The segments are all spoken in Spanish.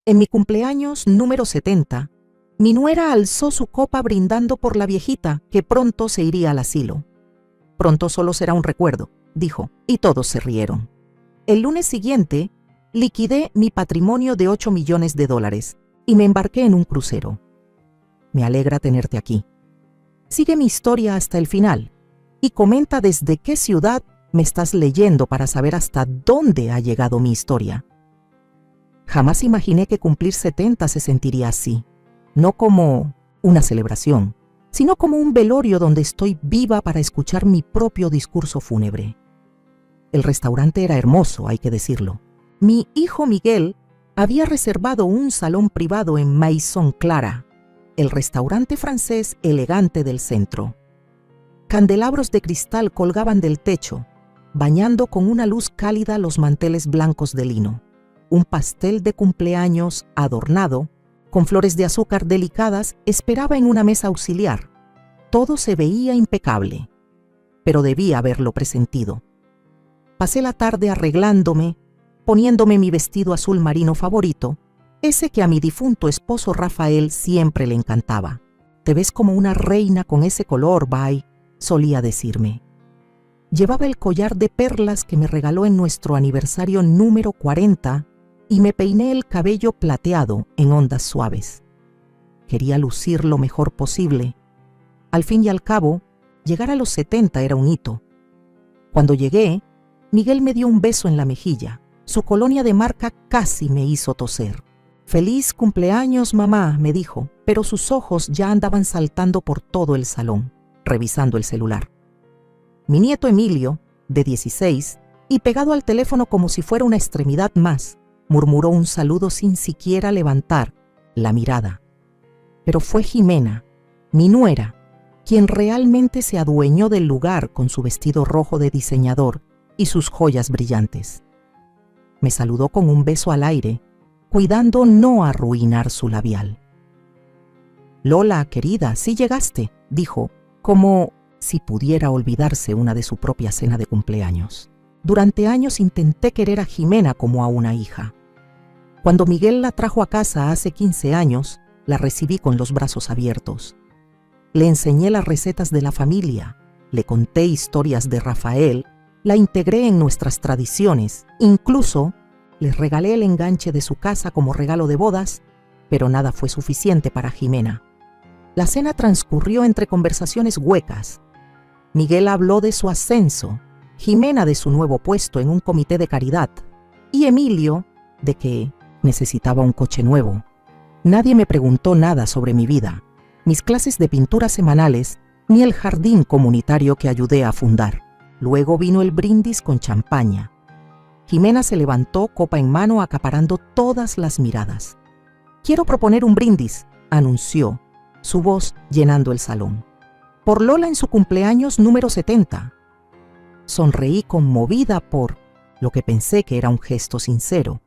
En mi cumpleaños número 70, mi nuera alzó su copa brindando por la viejita que pronto se iría al asilo. Pronto solo será un recuerdo, dijo, y todos se rieron. El lunes siguiente, liquidé mi patrimonio de $8 millones y me embarqué en un crucero. Me alegra tenerte aquí. Sigue mi historia hasta el final y comenta desde qué ciudad me estás leyendo para saber hasta dónde ha llegado mi historia. Jamás imaginé que cumplir 70 se sentiría así, no como una celebración, sino como un velorio donde estoy viva para escuchar mi propio discurso fúnebre. El restaurante era hermoso, hay que decirlo. Mi hijo Miguel había reservado un salón privado en Maison Clara, el restaurante francés elegante del centro. Candelabros de cristal colgaban del techo, bañando con una luz cálida los manteles blancos de lino. Un pastel de cumpleaños adornado, con flores de azúcar delicadas, esperaba en una mesa auxiliar. Todo se veía impecable, pero debía haberlo presentido. Pasé la tarde arreglándome, poniéndome mi vestido azul marino favorito, ese que a mi difunto esposo Rafael siempre le encantaba. «Te ves como una reina con ese color, Bai», solía decirme. Llevaba el collar de perlas que me regaló en nuestro aniversario número 40 y me peiné el cabello plateado en ondas suaves. Quería lucir lo mejor posible. Al fin y al cabo, llegar a los 70 era un hito. Cuando llegué, Miguel me dio un beso en la mejilla. Su colonia de marca casi me hizo toser. «Feliz cumpleaños, mamá», me dijo, pero sus ojos ya andaban saltando por todo el salón, revisando el celular. Mi nieto Emilio, de 16, y pegado al teléfono como si fuera una extremidad más, murmuró un saludo sin siquiera levantar la mirada. Pero fue Jimena, mi nuera, quien realmente se adueñó del lugar con su vestido rojo de diseñador y sus joyas brillantes. Me saludó con un beso al aire, cuidando no arruinar su labial. «Lola, querida, sí llegaste», dijo, como si pudiera olvidarse una de su propia cena de cumpleaños. Durante años intenté querer a Jimena como a una hija. Cuando Miguel la trajo a casa hace 15 años, la recibí con los brazos abiertos. Le enseñé las recetas de la familia, le conté historias de Rafael, la integré en nuestras tradiciones, incluso les regalé el enganche de su casa como regalo de bodas, pero nada fue suficiente para Jimena. La cena transcurrió entre conversaciones huecas. Miguel habló de su ascenso, Jimena de su nuevo puesto en un comité de caridad y Emilio de que necesitaba un coche nuevo. Nadie me preguntó nada sobre mi vida, mis clases de pintura semanales, ni el jardín comunitario que ayudé a fundar. Luego vino el brindis con champaña. Jimena se levantó, copa en mano, acaparando todas las miradas. «Quiero proponer un brindis», anunció, su voz llenando el salón. «Por Lola en su cumpleaños número 70. Sonreí conmovida por lo que pensé que era un gesto sincero.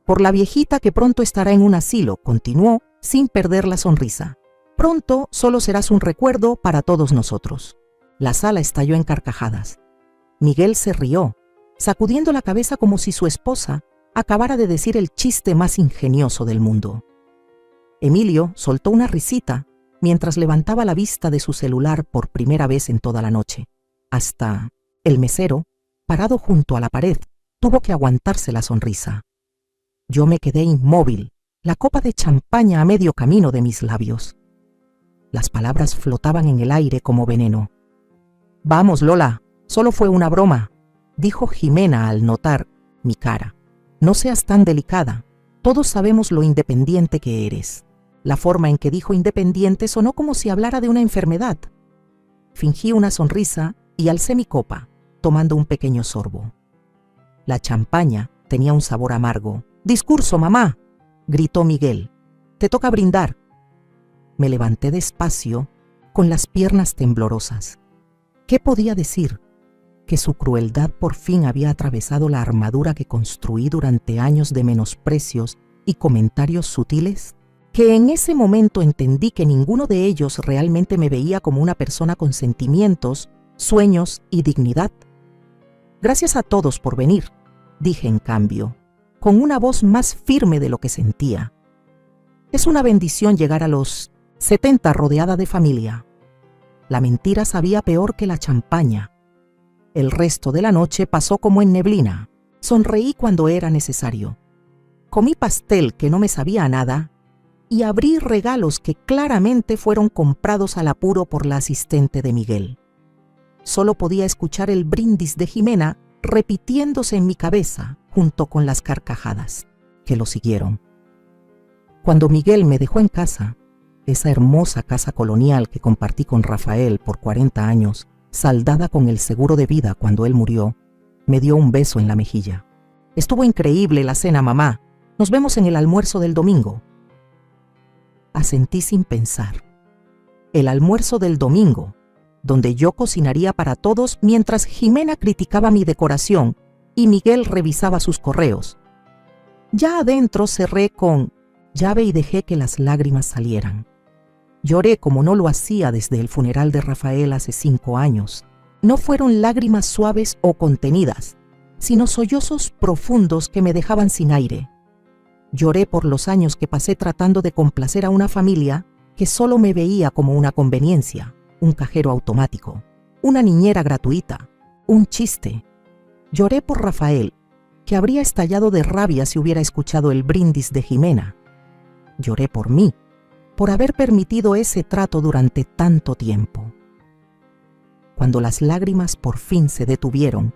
«Por la viejita que pronto estará en un asilo», continuó, sin perder la sonrisa. «Pronto solo serás un recuerdo para todos nosotros». La sala estalló en carcajadas. Miguel se rió, sacudiendo la cabeza como si su esposa acabara de decir el chiste más ingenioso del mundo. Emilio soltó una risita mientras levantaba la vista de su celular por primera vez en toda la noche. Hasta el mesero, parado junto a la pared, tuvo que aguantarse la sonrisa. Yo me quedé inmóvil, la copa de champaña a medio camino de mis labios. Las palabras flotaban en el aire como veneno. «Vamos, Lola, solo fue una broma», dijo Jimena al notar mi cara. «No seas tan delicada. Todos sabemos lo independiente que eres». La forma en que dijo independiente sonó como si hablara de una enfermedad. Fingí una sonrisa y alcé mi copa, tomando un pequeño sorbo. La champaña tenía un sabor amargo. «Discurso, mamá», gritó Miguel. «Te toca brindar». Me levanté despacio, con las piernas temblorosas. ¿Qué podía decir? ¿Que su crueldad por fin había atravesado la armadura que construí durante años de menosprecios y comentarios sutiles? ¿Que en ese momento entendí que ninguno de ellos realmente me veía como una persona con sentimientos, sueños y dignidad? «Gracias a todos por venir», dije en cambio, con una voz más firme de lo que sentía. Es una bendición llegar a los 70 rodeada de familia. La mentira sabía peor que la champaña. El resto de la noche pasó como en neblina. Sonreí cuando era necesario. Comí pastel que no me sabía a nada y abrí regalos que claramente fueron comprados al apuro por la asistente de Miguel. Solo podía escuchar el brindis de Jimena repitiéndose en mi cabeza junto con las carcajadas que lo siguieron. Cuando Miguel me dejó en casa, esa hermosa casa colonial que compartí con Rafael por 40 años, saldada con el seguro de vida cuando él murió, me dio un beso en la mejilla. Estuvo increíble la cena, mamá. Nos vemos en el almuerzo del domingo. Asentí sin pensar. El almuerzo del domingo, donde yo cocinaría para todos mientras Jimena criticaba mi decoración y Miguel revisaba sus correos. Ya adentro cerré con llave y dejé que las lágrimas salieran. Lloré como no lo hacía desde el funeral de Rafael hace 5 años. No fueron lágrimas suaves o contenidas, sino sollozos profundos que me dejaban sin aire. Lloré por los años que pasé tratando de complacer a una familia que solo me veía como una conveniencia, un cajero automático, una niñera gratuita, un chiste. Lloré por Rafael, que habría estallado de rabia si hubiera escuchado el brindis de Jimena. Lloré por mí, por haber permitido ese trato durante tanto tiempo. Cuando las lágrimas por fin se detuvieron,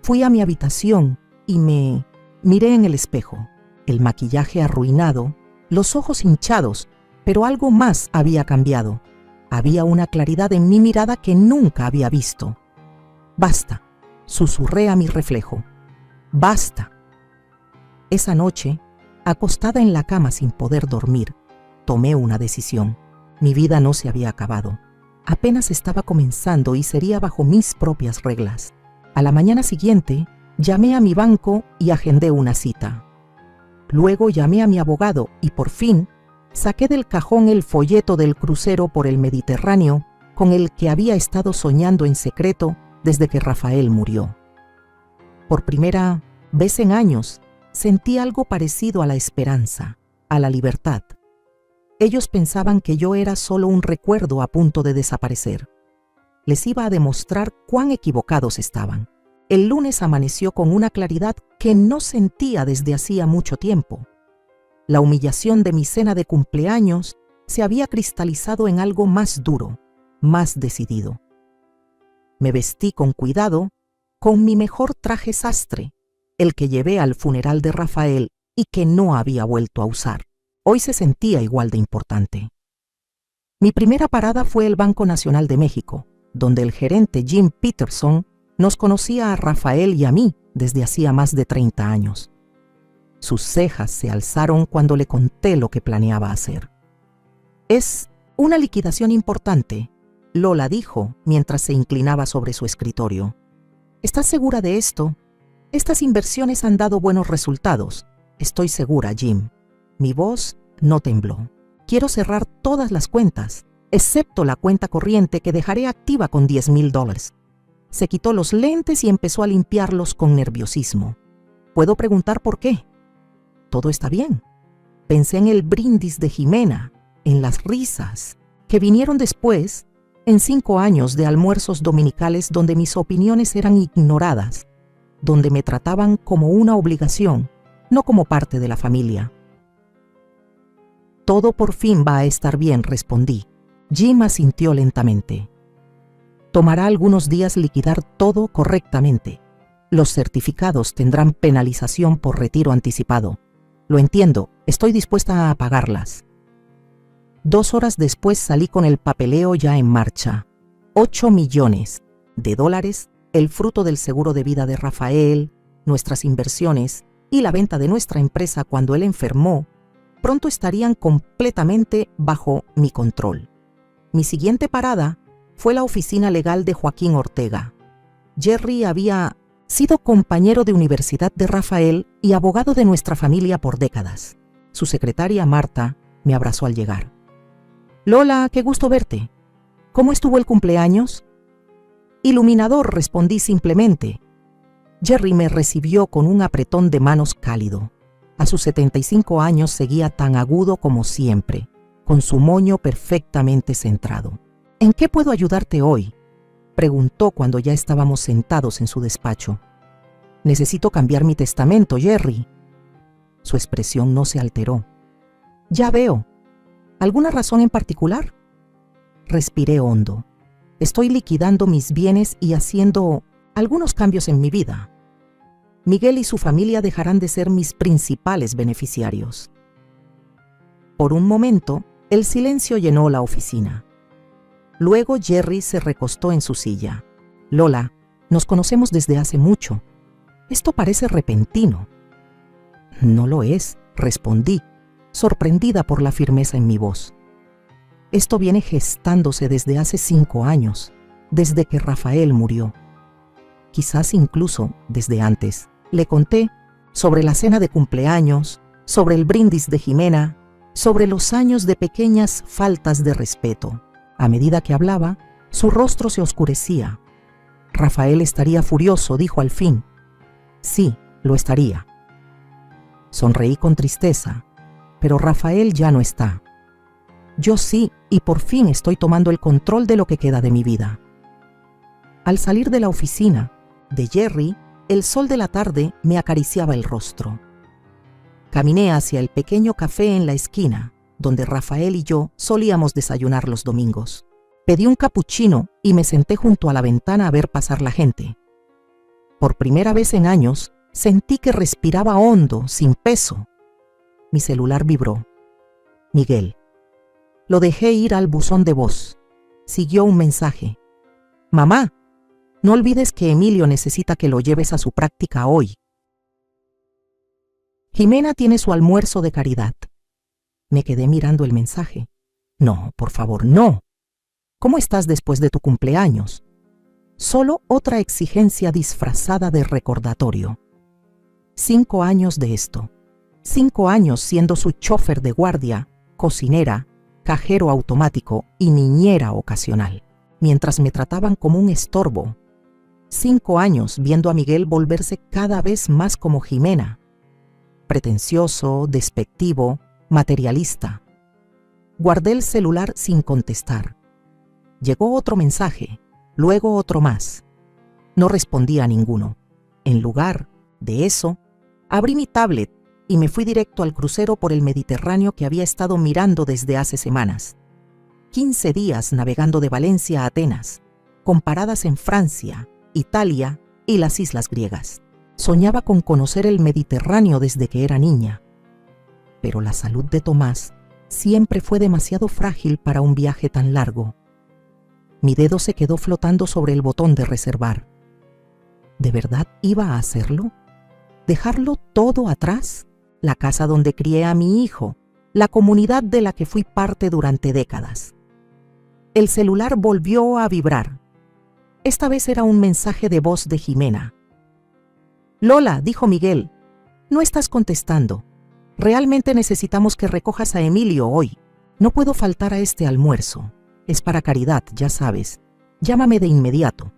fui a mi habitación y me miré en el espejo. El maquillaje arruinado, los ojos hinchados, pero algo más había cambiado. Había una claridad en mi mirada que nunca había visto. Basta, susurré a mi reflejo. Basta. Esa noche, acostada en la cama sin poder dormir, tomé una decisión. Mi vida no se había acabado. Apenas estaba comenzando y sería bajo mis propias reglas. A la mañana siguiente, llamé a mi banco y agendé una cita. Luego llamé a mi abogado y por fin saqué del cajón el folleto del crucero por el Mediterráneo con el que había estado soñando en secreto desde que Rafael murió. Por primera vez en años, sentí algo parecido a la esperanza, a la libertad. Ellos pensaban que yo era solo un recuerdo a punto de desaparecer. Les iba a demostrar cuán equivocados estaban. El lunes amaneció con una claridad que no sentía desde hacía mucho tiempo. La humillación de mi cena de cumpleaños se había cristalizado en algo más duro, más decidido. Me vestí con cuidado, con mi mejor traje sastre, el que llevé al funeral de Rafael y que no había vuelto a usar. Hoy se sentía igual de importante. Mi primera parada fue el Banco Nacional de México, donde el gerente Jim Peterson nos conocía a Rafael y a mí desde hacía más de 30 años. Sus cejas se alzaron cuando le conté lo que planeaba hacer. «Es una liquidación importante», Lola dijo mientras se inclinaba sobre su escritorio. «¿Estás segura de esto? Estas inversiones han dado buenos resultados. Estoy segura, Jim». Mi voz no tembló. «Quiero cerrar todas las cuentas, excepto la cuenta corriente que dejaré activa con $10,000. Se quitó los lentes y empezó a limpiarlos con nerviosismo. «¿Puedo preguntar por qué?» «Todo está bien». Pensé en el brindis de Jimena, en las risas que vinieron después, en 5 años de almuerzos dominicales donde mis opiniones eran ignoradas, donde me trataban como una obligación, no como parte de la familia. «Todo por fin va a estar bien», respondí. Jim asintió lentamente. «Tomará algunos días liquidar todo correctamente. Los certificados tendrán penalización por retiro anticipado. Lo entiendo, estoy dispuesta a pagarlas». 2 horas después salí con el papeleo ya en marcha. $8 millones, el fruto del seguro de vida de Rafael, nuestras inversiones y la venta de nuestra empresa cuando él enfermó, pronto estarían completamente bajo mi control. Mi siguiente parada fue la oficina legal de Joaquín Ortega. Jerry había sido compañero de universidad de Rafael y abogado de nuestra familia por décadas. Su secretaria, Marta, me abrazó al llegar. «Lola, qué gusto verte. ¿Cómo estuvo el cumpleaños?» «Iluminador», respondí simplemente. Jerry me recibió con un apretón de manos cálido. A sus 75 años seguía tan agudo como siempre, con su moño perfectamente centrado. ¿En qué puedo ayudarte hoy?, preguntó cuando ya estábamos sentados en su despacho. Necesito cambiar mi testamento, Jerry. Su expresión no se alteró. Ya veo. ¿Alguna razón en particular? Respiré hondo. Estoy liquidando mis bienes y haciendo algunos cambios en mi vida. Miguel y su familia dejarán de ser mis principales beneficiarios. Por un momento, el silencio llenó la oficina. Luego Jerry se recostó en su silla. Lola, nos conocemos desde hace mucho. Esto parece repentino. No lo es, respondí, sorprendida por la firmeza en mi voz. Esto viene gestándose desde hace 5 años, desde que Rafael murió. Quizás incluso desde antes. Le conté sobre la cena de cumpleaños, sobre el brindis de Jimena, sobre los años de pequeñas faltas de respeto. A medida que hablaba, su rostro se oscurecía. Rafael estaría furioso, dijo al fin. Sí, lo estaría. Sonreí con tristeza, pero Rafael ya no está. Yo sí, y por fin estoy tomando el control de lo que queda de mi vida. Al salir de la oficina de Jerry, el sol de la tarde me acariciaba el rostro. Caminé hacia el pequeño café en la esquina, donde Rafael y yo solíamos desayunar los domingos. Pedí un capuchino y me senté junto a la ventana a ver pasar la gente. Por primera vez en años, sentí que respiraba hondo, sin peso. Mi celular vibró. Miguel. Lo dejé ir al buzón de voz. Siguió un mensaje. Mamá, no olvides que Emilio necesita que lo lleves a su práctica hoy. Jimena tiene su almuerzo de caridad. Me quedé mirando el mensaje. No, por favor, no. ¿Cómo estás después de tu cumpleaños? Solo otra exigencia disfrazada de recordatorio. 5 años de esto. 5 años siendo su chófer de guardia, cocinera, cajero automático y niñera ocasional, mientras me trataban como un estorbo. 5 años viendo a Miguel volverse cada vez más como Jimena. Pretencioso, despectivo, materialista. Guardé el celular sin contestar. Llegó otro mensaje, luego otro más. No respondí a ninguno. En lugar de eso, abrí mi tablet y me fui directo al crucero por el Mediterráneo que había estado mirando desde hace semanas. 15 días navegando de Valencia a Atenas, con paradas en Francia, Italia y las islas griegas. Soñaba con conocer el Mediterráneo desde que era niña. Pero la salud de Tomás siempre fue demasiado frágil para un viaje tan largo. Mi dedo se quedó flotando sobre el botón de reservar. ¿De verdad iba a hacerlo? ¿Dejarlo todo atrás? La casa donde crié a mi hijo, la comunidad de la que fui parte durante décadas. El celular volvió a vibrar. Esta vez era un mensaje de voz de Jimena. Lola, dijo Miguel, no estás contestando. Realmente necesitamos que recojas a Emilio hoy. No puedo faltar a este almuerzo. Es para caridad, ya sabes. Llámame de inmediato.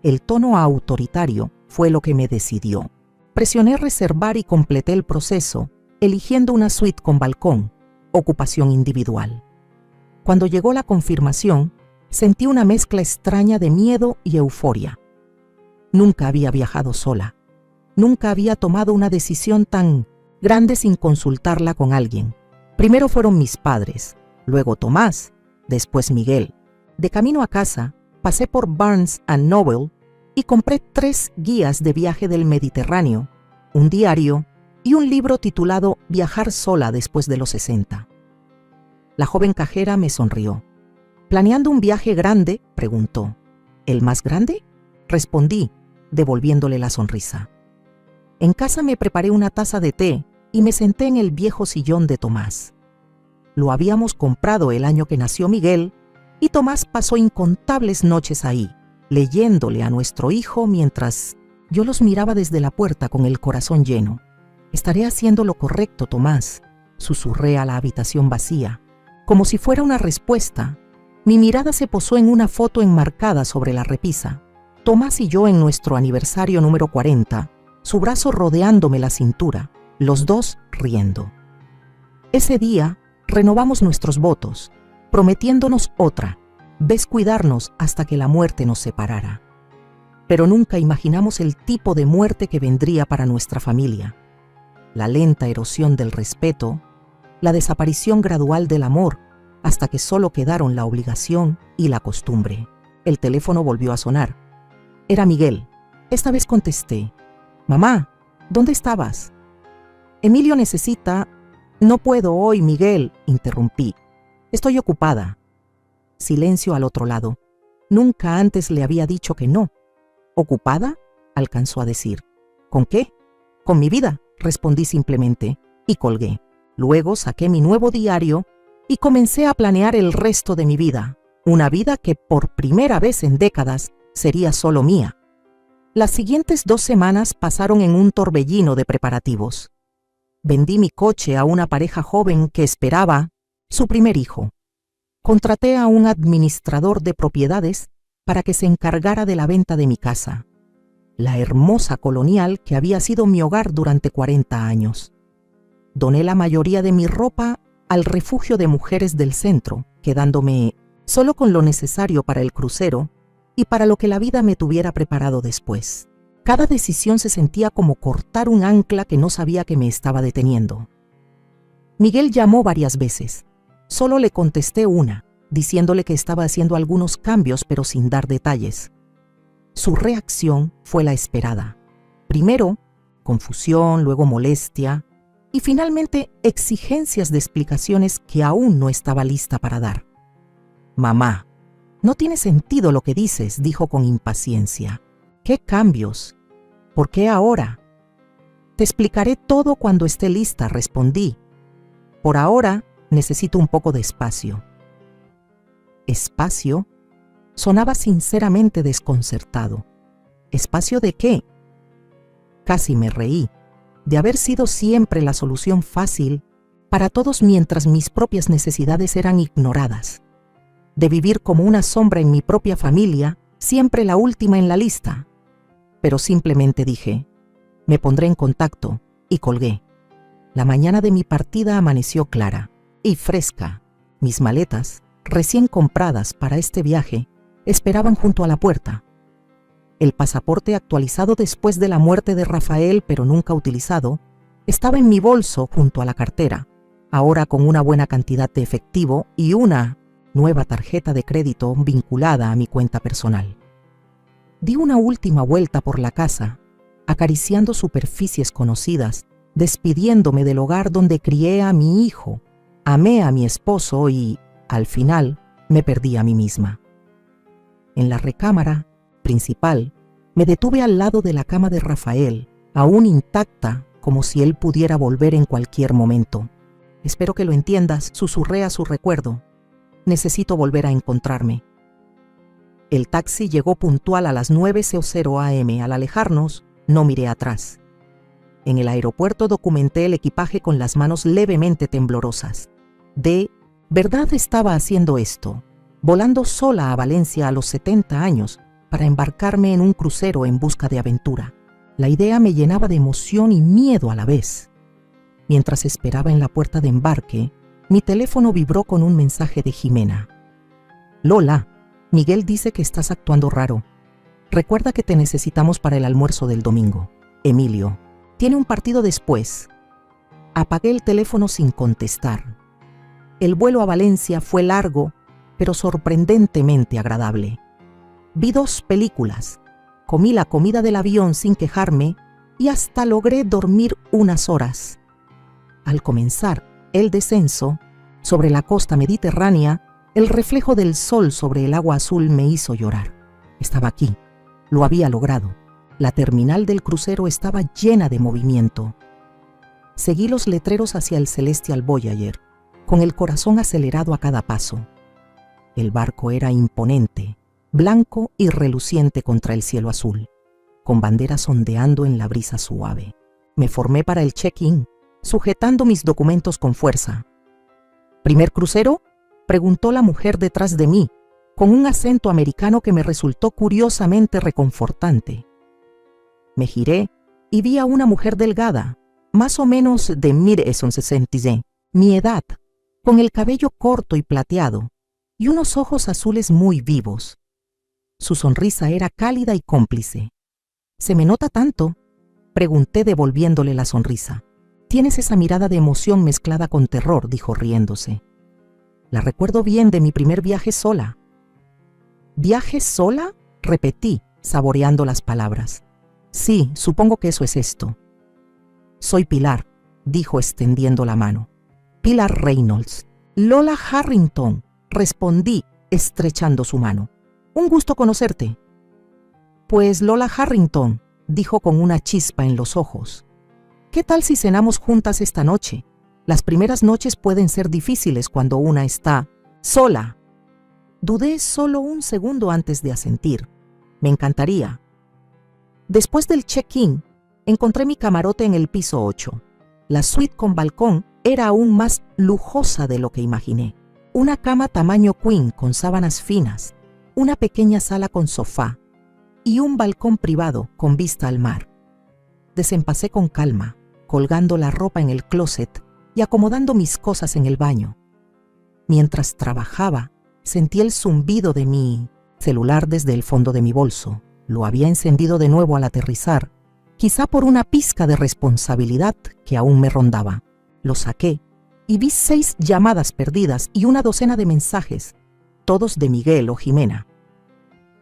El tono autoritario fue lo que me decidió. Presioné reservar y completé el proceso, eligiendo una suite con balcón, ocupación individual. Cuando llegó la confirmación, sentí una mezcla extraña de miedo y euforia. Nunca había viajado sola. Nunca había tomado una decisión tan grande sin consultarla con alguien. Primero fueron mis padres, luego Tomás, después Miguel. De camino a casa, pasé por Barnes & Noble y compré 3 guías de viaje del Mediterráneo, un diario y un libro titulado Viajar sola después de los 60. La joven cajera me sonrió. ¿Planeando un viaje grande?, preguntó. ¿El más grande?, respondí, devolviéndole la sonrisa. En casa me preparé una taza de té y me senté en el viejo sillón de Tomás. Lo habíamos comprado el año que nació Miguel y Tomás pasó incontables noches ahí, leyéndole a nuestro hijo mientras yo los miraba desde la puerta con el corazón lleno. «Estaré haciendo lo correcto, Tomás», susurré a la habitación vacía. Como si fuera una respuesta, mi mirada se posó en una foto enmarcada sobre la repisa. Tomás y yo en nuestro aniversario número 40, su brazo rodeándome la cintura, los dos riendo. Ese día renovamos nuestros votos, prometiéndonos otra vez cuidarnos hasta que la muerte nos separara. Pero nunca imaginamos el tipo de muerte que vendría para nuestra familia. La lenta erosión del respeto, la desaparición gradual del amor, hasta que solo quedaron la obligación y la costumbre. El teléfono volvió a sonar. Era Miguel. Esta vez contesté. «Mamá, ¿dónde estabas?» «Emilio necesita...» «No puedo hoy, Miguel», interrumpí. «Estoy ocupada». Silencio al otro lado. Nunca antes le había dicho que no. «¿Ocupada?», alcanzó a decir. «¿Con qué?». «Con mi vida», respondí simplemente, y colgué. Luego saqué mi nuevo diario y comencé a planear el resto de mi vida, una vida que por primera vez en décadas sería solo mía. Las siguientes 2 semanas pasaron en un torbellino de preparativos. Vendí mi coche a una pareja joven que esperaba su primer hijo. Contraté a un administrador de propiedades para que se encargara de la venta de mi casa, la hermosa colonial que había sido mi hogar durante 40 años. Doné la mayoría de mi ropa al refugio de mujeres del centro, quedándome solo con lo necesario para el crucero y para lo que la vida me tuviera preparado después. Cada decisión se sentía como cortar un ancla que no sabía que me estaba deteniendo. Miguel llamó varias veces. Solo le contesté una, diciéndole que estaba haciendo algunos cambios pero sin dar detalles. Su reacción fue la esperada. Primero, confusión, luego molestia y finalmente exigencias de explicaciones que aún no estaba lista para dar. «Mamá, no tiene sentido lo que dices», dijo con impaciencia. «¿Qué cambios? ¿Por qué ahora?» «Te explicaré todo cuando esté lista», respondí. «Por ahora necesito un poco de espacio». ¿Espacio? Sonaba sinceramente desconcertado. ¿Espacio de qué? Casi me reí, de haber sido siempre la solución fácil para todos mientras mis propias necesidades eran ignoradas. De vivir como una sombra en mi propia familia, siempre la última en la lista. Pero simplemente dije, me pondré en contacto, y colgué. La mañana de mi partida amaneció clara y fresca. Mis maletas, recién compradas para este viaje, esperaban junto a la puerta. El pasaporte actualizado después de la muerte de Rafael, pero nunca utilizado, estaba en mi bolso junto a la cartera, ahora con una buena cantidad de efectivo y una nueva tarjeta de crédito vinculada a mi cuenta personal. Di una última vuelta por la casa, acariciando superficies conocidas, despidiéndome del hogar donde crié a mi hijo, amé a mi esposo y, al final, me perdí a mí misma. En la recámara principal, me detuve al lado de la cama de Rafael, aún intacta, como si él pudiera volver en cualquier momento. «Espero que lo entiendas», susurré a su recuerdo. «Necesito volver a encontrarme». El taxi llegó puntual a las 9:00 am. Al alejarnos, no miré atrás. En el aeropuerto documenté el equipaje con las manos levemente temblorosas. ¿De verdad estaba haciendo esto? Volando sola a Valencia a los 70 años para embarcarme en un crucero en busca de aventura. La idea me llenaba de emoción y miedo a la vez. Mientras esperaba en la puerta de embarque, mi teléfono vibró con un mensaje de Jimena. «Lola, Miguel dice que estás actuando raro. Recuerda que te necesitamos para el almuerzo del domingo. Emilio, tiene un partido después». Apagué el teléfono sin contestar. El vuelo a Valencia fue largo, pero sorprendentemente agradable. Vi 2 películas, comí la comida del avión sin quejarme y hasta logré dormir unas horas. Al comenzar el descenso, sobre la costa mediterránea, el reflejo del sol sobre el agua azul me hizo llorar. Estaba aquí, lo había logrado. La terminal del crucero estaba llena de movimiento. Seguí los letreros hacia el Celestial Voyager, con el corazón acelerado a cada paso. El barco era imponente, blanco y reluciente contra el cielo azul, con banderas ondeando en la brisa suave. Me formé para el check-in, sujetando mis documentos con fuerza. «¿Primer crucero?», preguntó la mujer detrás de mí, con un acento americano que me resultó curiosamente reconfortante. Me giré y vi a una mujer delgada, más o menos de 1,60 m, mi edad, con el cabello corto y plateado, y unos ojos azules muy vivos. Su sonrisa era cálida y cómplice. ¿Se me nota tanto?, pregunté devolviéndole la sonrisa. Tienes esa mirada de emoción mezclada con terror, dijo riéndose. La recuerdo bien de mi primer viaje sola. ¿Viaje sola?, repetí, saboreando las palabras. Sí, supongo que eso es esto. Soy Pilar, dijo extendiendo la mano. Pilar Reynolds. Lola Harrington, respondí, estrechando su mano. Un gusto conocerte. Pues Lola Harrington, dijo con una chispa en los ojos. ¿Qué tal si cenamos juntas esta noche? Las primeras noches pueden ser difíciles cuando una está sola. Dudé solo un segundo antes de asentir. Me encantaría. Después del check-in, encontré mi camarote en el piso 8. La suite con balcón era aún más lujosa de lo que imaginé. Una cama tamaño queen con sábanas finas, una pequeña sala con sofá y un balcón privado con vista al mar. Desempacé con calma, colgando la ropa en el closet y acomodando mis cosas en el baño. Mientras trabajaba, sentí el zumbido de mi celular desde el fondo de mi bolso. Lo había encendido de nuevo al aterrizar, quizá por una pizca de responsabilidad que aún me rondaba. Lo saqué y vi 6 llamadas perdidas y una docena de mensajes, todos de Miguel o Jimena.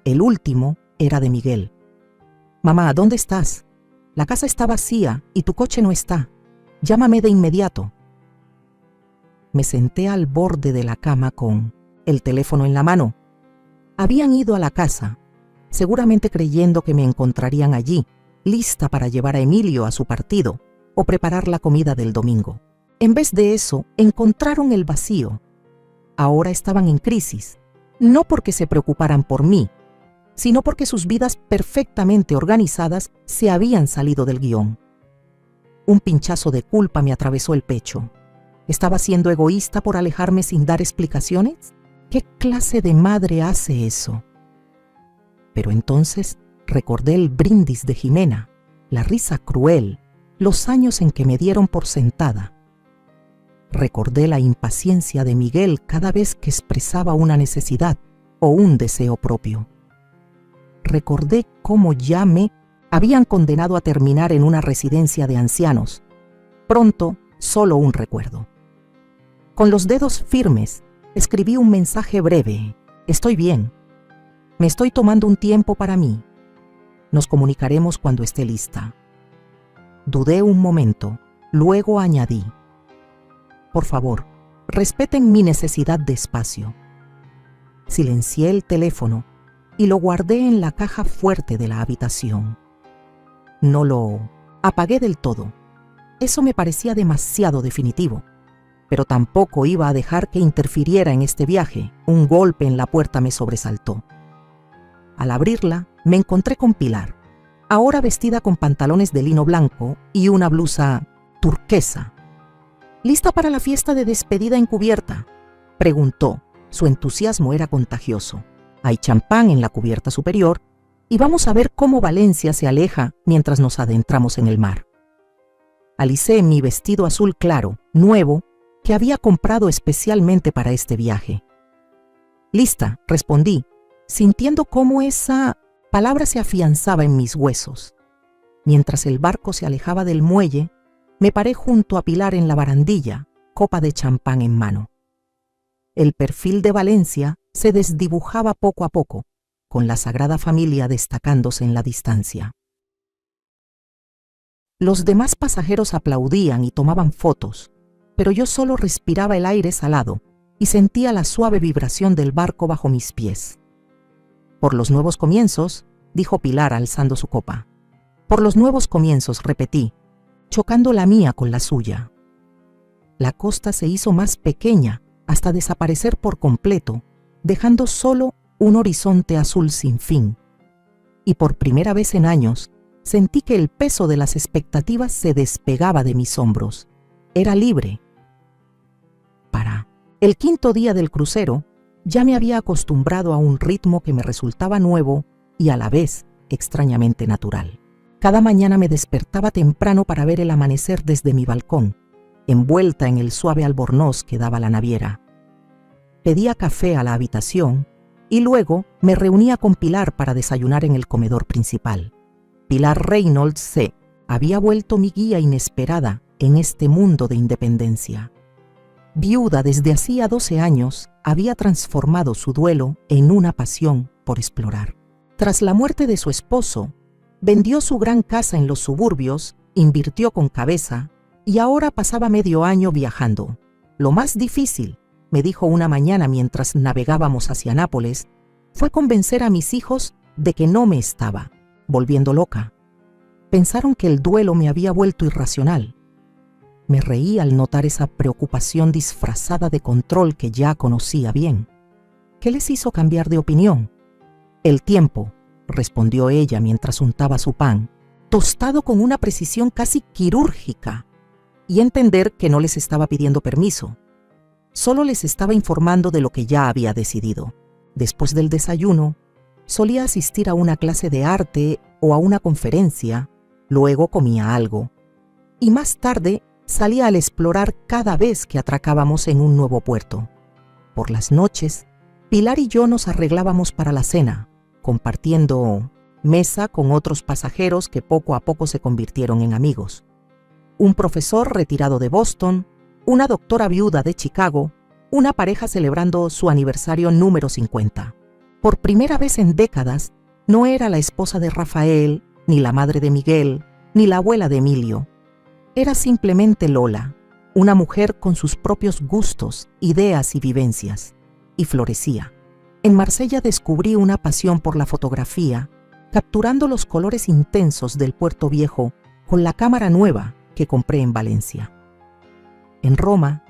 El último era de Miguel. Mamá, ¿dónde estás? La casa está vacía y tu coche no está. Llámame de inmediato. Me senté al borde de la cama con el teléfono en la mano. Habían ido a la casa, seguramente creyendo que me encontrarían allí, lista para llevar a Emilio a su partido o preparar la comida del domingo. En vez de eso, encontraron el vacío. Ahora estaban en crisis, no porque se preocuparan por mí, sino porque sus vidas perfectamente organizadas se habían salido del guión. Un pinchazo de culpa me atravesó el pecho. ¿Estaba siendo egoísta por alejarme sin dar explicaciones? ¿Qué clase de madre hace eso? Pero entonces recordé el brindis de Jimena, la risa cruel, los años en que me dieron por sentada. Recordé la impaciencia de Miguel cada vez que expresaba una necesidad o un deseo propio. Recordé cómo ya me habían condenado a terminar en una residencia de ancianos. Pronto, solo un recuerdo. Con los dedos firmes, escribí un mensaje breve. Estoy bien. Me estoy tomando un tiempo para mí. Nos comunicaremos cuando esté lista. Dudé un momento, luego añadí. Por favor, respeten mi necesidad de espacio. Silencié el teléfono y lo guardé en la caja fuerte de la habitación. No lo apagué del todo. Eso me parecía demasiado definitivo, pero tampoco iba a dejar que interfiriera en este viaje. Un golpe en la puerta me sobresaltó. Al abrirla, me encontré con Pilar, ahora vestida con pantalones de lino blanco y una blusa turquesa. ¿Lista para la fiesta de despedida encubierta?, preguntó. Su entusiasmo era contagioso. Hay champán en la cubierta superior y vamos a ver cómo Valencia se aleja mientras nos adentramos en el mar. Alicé mi vestido azul claro, nuevo, que había comprado especialmente para este viaje. Lista, respondí, sintiendo cómo esa palabra se afianzaba en mis huesos. Mientras el barco se alejaba del muelle, me paré junto a Pilar en la barandilla, copa de champán en mano. El perfil de Valencia se desdibujaba poco a poco, con la Sagrada Familia destacándose en la distancia. Los demás pasajeros aplaudían y tomaban fotos, pero yo solo respiraba el aire salado y sentía la suave vibración del barco bajo mis pies. Por los nuevos comienzos, dijo Pilar alzando su copa. Por los nuevos comienzos, repetí, chocando la mía con la suya. La costa se hizo más pequeña hasta desaparecer por completo, dejando solo un horizonte azul sin fin. Y por primera vez en años, sentí que el peso de las expectativas se despegaba de mis hombros. Era libre. Para el 5.º día del crucero, ya me había acostumbrado a un ritmo que me resultaba nuevo y a la vez extrañamente natural. Cada mañana me despertaba temprano para ver el amanecer desde mi balcón, envuelta en el suave albornoz que daba la naviera. Pedía café a la habitación y luego me reunía con Pilar para desayunar en el comedor principal. Pilar Reynolds C. había vuelto mi guía inesperada en este mundo de independencia. Viuda desde hacía 12 años, había transformado su duelo en una pasión por explorar. Tras la muerte de su esposo, vendió su gran casa en los suburbios, invirtió con cabeza y ahora pasaba medio año viajando. Lo más difícil, me dijo una mañana mientras navegábamos hacia Nápoles, fue convencer a mis hijos de que no me estaba volviendo loca. Pensaron que el duelo me había vuelto irracional. Me reí al notar esa preocupación disfrazada de control que ya conocía bien. ¿Qué les hizo cambiar de opinión? El tiempo, respondió ella mientras untaba su pan, tostado con una precisión casi quirúrgica, y entender que no les estaba pidiendo permiso. Solo les estaba informando de lo que ya había decidido. Después del desayuno, solía asistir a una clase de arte o a una conferencia, luego comía algo, y más tarde salía al explorar cada vez que atracábamos en un nuevo puerto. Por las noches, Pilar y yo nos arreglábamos para la cena, compartiendo mesa con otros pasajeros que poco a poco se convirtieron en amigos. Un profesor retirado de Boston, una doctora viuda de Chicago, una pareja celebrando su aniversario número 50. Por primera vez en décadas, no era la esposa de Rafael, ni la madre de Miguel, ni la abuela de Emilio. Era simplemente Lola, una mujer con sus propios gustos, ideas y vivencias, y florecía. En Marsella descubrí una pasión por la fotografía, capturando los colores intensos del Puerto Viejo con la cámara nueva que compré en Valencia. En Roma,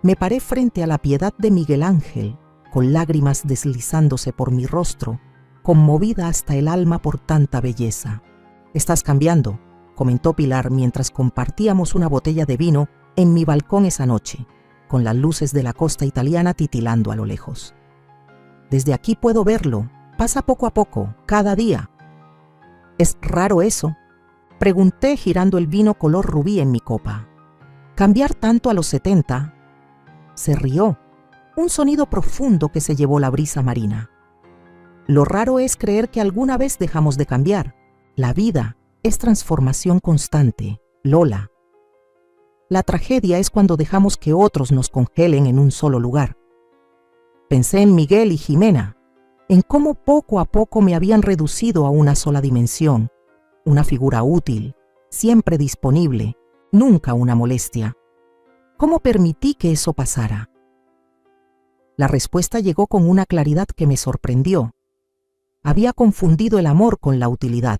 me paré frente a la Piedad de Miguel Ángel, con lágrimas deslizándose por mi rostro, conmovida hasta el alma por tanta belleza. «Estás cambiando», comentó Pilar mientras compartíamos una botella de vino en mi balcón esa noche, con las luces de la costa italiana titilando a lo lejos. «Desde aquí puedo verlo, pasa poco a poco, cada día». «¿Es raro eso?», pregunté girando el vino color rubí en mi copa. «¿Cambiar tanto a los 70? Se rió, un sonido profundo que se llevó la brisa marina. «Lo raro es creer que alguna vez dejamos de cambiar. La vida es transformación constante, Lola. La tragedia es cuando dejamos que otros nos congelen en un solo lugar». Pensé en Miguel y Jimena, en cómo poco a poco me habían reducido a una sola dimensión, una figura útil, siempre disponible, nunca una molestia. ¿Cómo permití que eso pasara? La respuesta llegó con una claridad que me sorprendió. Había confundido el amor con la utilidad.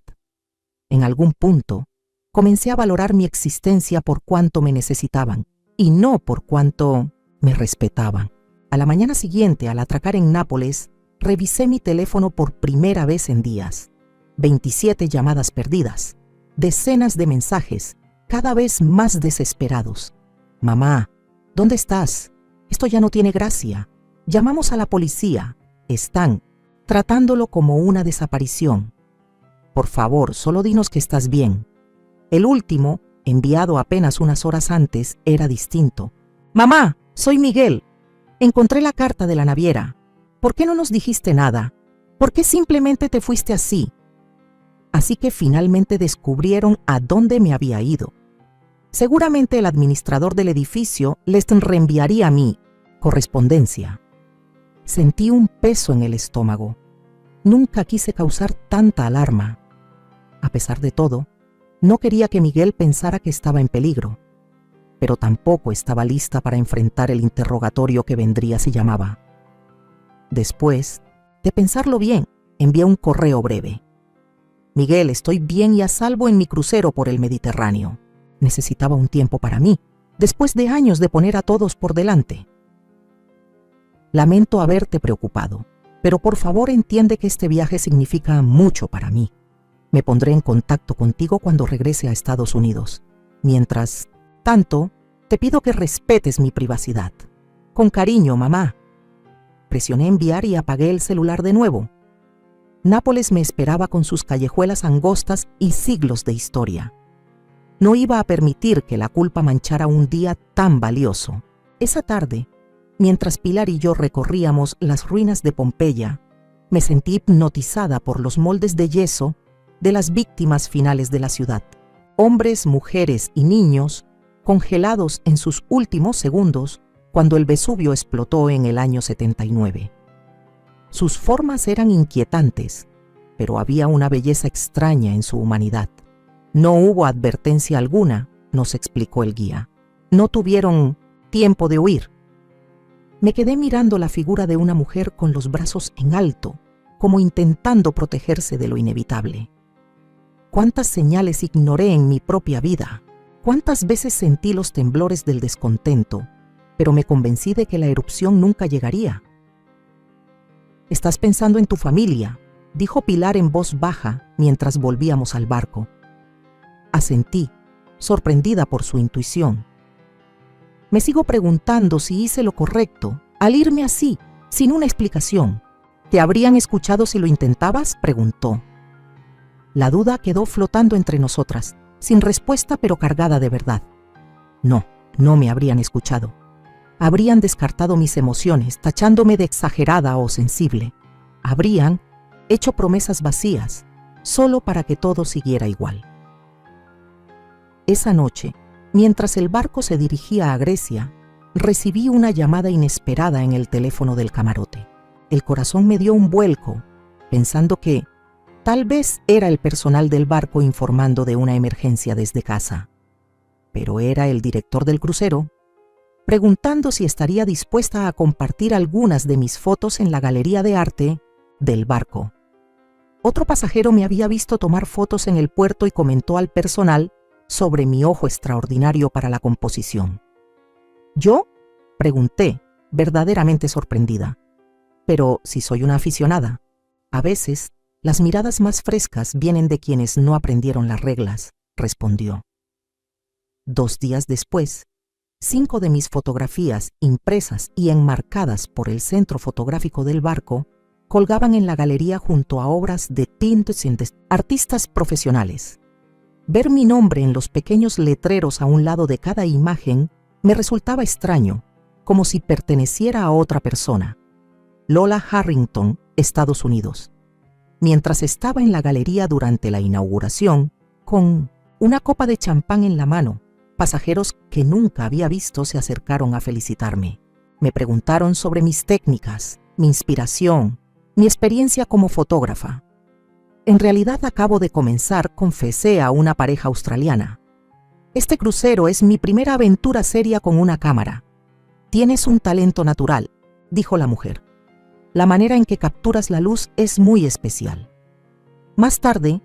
En algún punto, comencé a valorar mi existencia por cuánto me necesitaban y no por cuánto me respetaban. A la mañana siguiente, al atracar en Nápoles, revisé mi teléfono por primera vez en días. 27 llamadas perdidas, decenas de mensajes, cada vez más desesperados. «Mamá, ¿dónde estás? Esto ya no tiene gracia. Llamamos a la policía. Están tratándolo como una desaparición. Por favor, solo dinos que estás bien». El último, enviado apenas unas horas antes, era distinto. «Mamá, soy Miguel. Encontré la carta de la naviera. ¿Por qué no nos dijiste nada? ¿Por qué simplemente te fuiste así?» Así que finalmente descubrieron a dónde me había ido. Seguramente el administrador del edificio les reenviaría a mí correspondencia. Sentí un peso en el estómago. Nunca quise causar tanta alarma. A pesar de todo, no quería que Miguel pensara que estaba en peligro, pero tampoco estaba lista para enfrentar el interrogatorio que vendría si llamaba. Después de pensarlo bien, envié un correo breve. «Miguel, estoy bien y a salvo en mi crucero por el Mediterráneo. Necesitaba un tiempo para mí, después de años de poner a todos por delante. Lamento haberte preocupado, pero por favor entiende que este viaje significa mucho para mí. Me pondré en contacto contigo cuando regrese a Estados Unidos. Mientras tanto, te pido que respetes mi privacidad. Con cariño, mamá». Presioné enviar y apagué el celular de nuevo. Nápoles me esperaba con sus callejuelas angostas y siglos de historia. No iba a permitir que la culpa manchara un día tan valioso. Esa tarde, mientras Pilar y yo recorríamos las ruinas de Pompeya, me sentí hipnotizada por los moldes de yeso de las víctimas finales de la ciudad. Hombres, mujeres y niños congelados en sus últimos segundos cuando el Vesubio explotó en el año 79. Sus formas eran inquietantes, pero había una belleza extraña en su humanidad. No hubo advertencia alguna, nos explicó el guía. No tuvieron tiempo de huir. Me quedé mirando la figura de una mujer con los brazos en alto, como intentando protegerse de lo inevitable. ¿Cuántas señales ignoré en mi propia vida? ¿Cuántas veces sentí los temblores del descontento, pero me convencí de que la erupción nunca llegaría? «Estás pensando en tu familia», dijo Pilar en voz baja mientras volvíamos al barco. Asentí, sorprendida por su intuición. Me sigo preguntando si hice lo correcto al irme así, sin una explicación. «¿Te habrían escuchado si lo intentabas?», preguntó. La duda quedó flotando entre nosotras, sin respuesta pero cargada de verdad. No me habrían escuchado. Habrían descartado mis emociones, tachándome de exagerada o sensible. Habrían hecho promesas vacías, solo para que todo siguiera igual. Esa noche, mientras el barco se dirigía a Grecia, recibí una llamada inesperada en el teléfono del camarote. El corazón me dio un vuelco, pensando que tal vez era el personal del barco informando de una emergencia desde casa. Pero era el director del crucero, preguntando si estaría dispuesta a compartir algunas de mis fotos en la galería de arte del barco. Otro pasajero me había visto tomar fotos en el puerto y comentó al personal sobre mi ojo extraordinario para la composición. ¿Yo?, pregunté, verdaderamente sorprendida. Pero si soy una aficionada, a veces las miradas más frescas vienen de quienes no aprendieron las reglas, respondió. 2 días después, 5 de mis fotografías impresas y enmarcadas por el centro fotográfico del barco colgaban en la galería junto a obras de tintes de artistas profesionales. Ver mi nombre en los pequeños letreros a un lado de cada imagen me resultaba extraño, como si perteneciera a otra persona. Lola Harrington, Estados Unidos. Mientras estaba en la galería durante la inauguración, con una copa de champán en la mano, pasajeros que nunca había visto se acercaron a felicitarme. Me preguntaron sobre mis técnicas, mi inspiración, mi experiencia como fotógrafa. En realidad acabo de comenzar, confesé a una pareja australiana. Este crucero es mi primera aventura seria con una cámara. Tienes un talento natural, dijo la mujer. La manera en que capturas la luz es muy especial. Más tarde,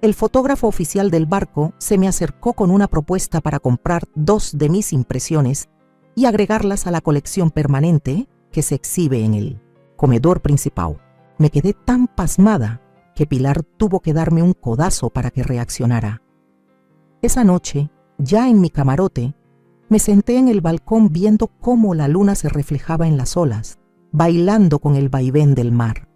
el fotógrafo oficial del barco se me acercó con una propuesta para comprar 2 de mis impresiones y agregarlas a la colección permanente que se exhibe en el comedor principal. Me quedé tan pasmada que Pilar tuvo que darme un codazo para que reaccionara. Esa noche, ya en mi camarote, me senté en el balcón viendo cómo la luna se reflejaba en las olas, bailando con el vaivén del mar.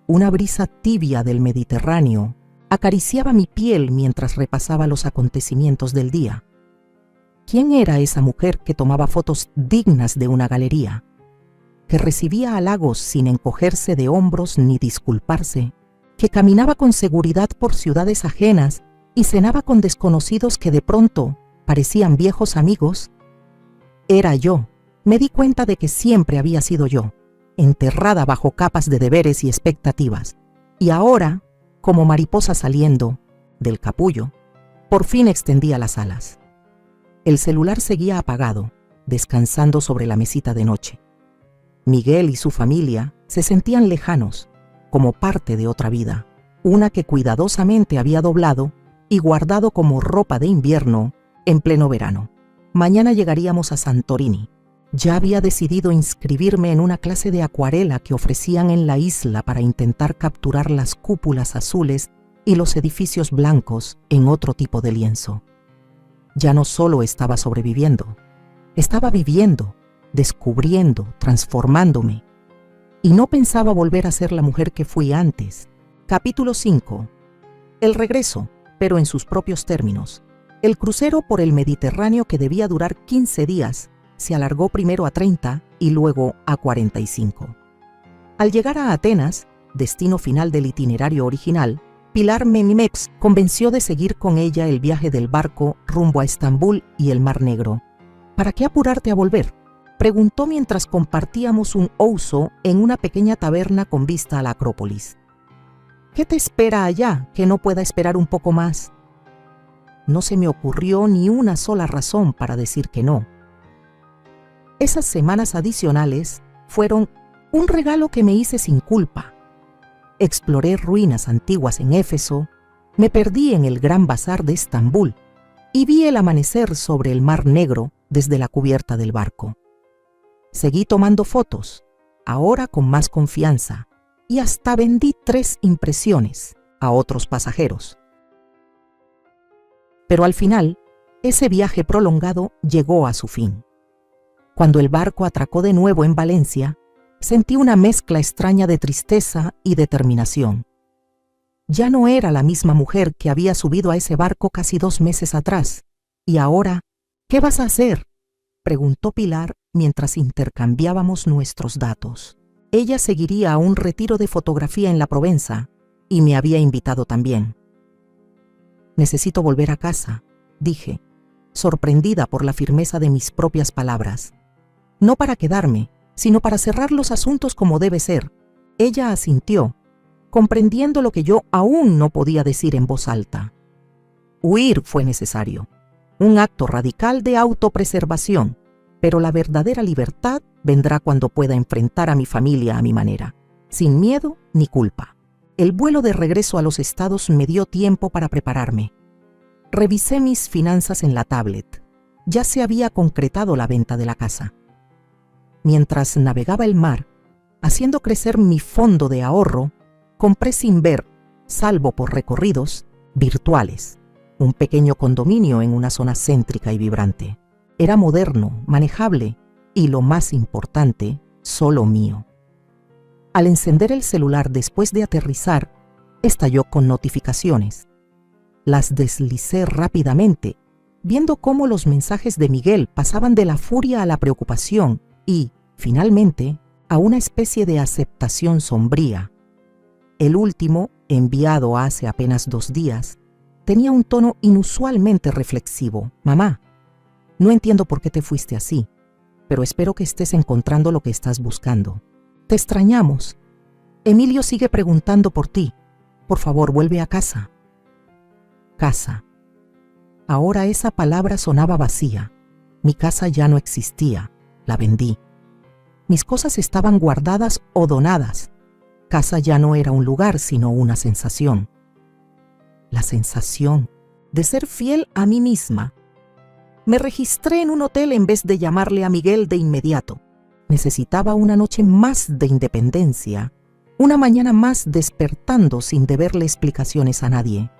Una brisa tibia del Mediterráneo acariciaba mi piel mientras repasaba los acontecimientos del día. ¿Quién era esa mujer que tomaba fotos dignas de una galería? Que recibía halagos sin encogerse de hombros ni disculparse, que caminaba con seguridad por ciudades ajenas y cenaba con desconocidos que de pronto parecían viejos amigos? Era yo. Me di cuenta de que siempre había sido yo, enterrada bajo capas de deberes y expectativas, y ahora, como mariposa saliendo del capullo, por fin extendía las alas. El celular seguía apagado, descansando sobre la mesita de noche. Miguel y su familia se sentían lejanos, como parte de otra vida, una que cuidadosamente había doblado y guardado como ropa de invierno en pleno verano. Mañana llegaríamos a Santorini. Ya había decidido inscribirme en una clase de acuarela que ofrecían en la isla para intentar capturar las cúpulas azules y los edificios blancos en otro tipo de lienzo. Ya no solo estaba sobreviviendo, estaba viviendo, descubriendo, transformándome. y no pensaba volver a ser la mujer que fui antes. Capítulo 5. El regreso, pero en sus propios términos. El crucero por el Mediterráneo, que debía durar 15 días, se alargó primero a 30 y luego a 45. Al llegar a Atenas, destino final del itinerario original, Pilar Memimex convenció de seguir con ella el viaje del barco rumbo a Estambul y el Mar Negro. ¿Para qué apurarte a volver?, preguntó mientras compartíamos un ouzo en una pequeña taberna con vista a la Acrópolis. ¿Qué te espera allá que no pueda esperar un poco más? No se me ocurrió ni una sola razón para decir que no. Esas semanas adicionales fueron un regalo que me hice sin culpa. Exploré ruinas antiguas en Éfeso, me perdí en el gran bazar de Estambul y vi el amanecer sobre el Mar Negro desde la cubierta del barco. Seguí tomando fotos, ahora con más confianza, y hasta vendí 3 impresiones a otros pasajeros. Pero al final, ese viaje prolongado llegó a su fin. Cuando el barco atracó de nuevo en Valencia, sentí una mezcla extraña de tristeza y determinación. Ya no era la misma mujer que había subido a ese barco casi 2 meses atrás. Y ahora, ¿qué vas a hacer?, preguntó Pilar mientras intercambiábamos nuestros datos. Ella seguiría a un retiro de fotografía en la Provenza y me había invitado también. Necesito volver a casa, dije, sorprendida por la firmeza de mis propias palabras. No para quedarme, sino para cerrar los asuntos como debe ser. Ella asintió, comprendiendo lo que yo aún no podía decir en voz alta. Huir fue necesario, un acto radical de autopreservación, pero la verdadera libertad vendrá cuando pueda enfrentar a mi familia a mi manera, sin miedo ni culpa. El vuelo de regreso a los Estados me dio tiempo para prepararme. Revisé mis finanzas en la tablet. Ya se había concretado la venta de la casa. Mientras navegaba el mar, haciendo crecer mi fondo de ahorro, compré sin ver, salvo por recorridos, Virtuales, un pequeño condominio en una zona céntrica y vibrante. Era moderno, manejable y, lo más importante, solo mío. Al encender el celular después de aterrizar, estalló con notificaciones. Las deslicé rápidamente, viendo cómo los mensajes de Miguel pasaban de la furia a la preocupación y, finalmente, a una especie de aceptación sombría. El último, enviado hace apenas 2 días, tenía un tono inusualmente reflexivo. Mamá, no entiendo por qué te fuiste así, pero espero que estés encontrando lo que estás buscando. Te extrañamos. Emilio sigue preguntando por ti. Por favor, vuelve a casa. Casa. Ahora esa palabra sonaba vacía. Mi casa ya no existía. La vendí. Mis cosas estaban guardadas o donadas. Casa ya no era un lugar, sino una sensación. La sensación de ser fiel a mí misma. Me registré en un hotel en vez de llamarle a Miguel de inmediato. Necesitaba una noche más de independencia, una mañana más despertando sin deberle explicaciones a nadie.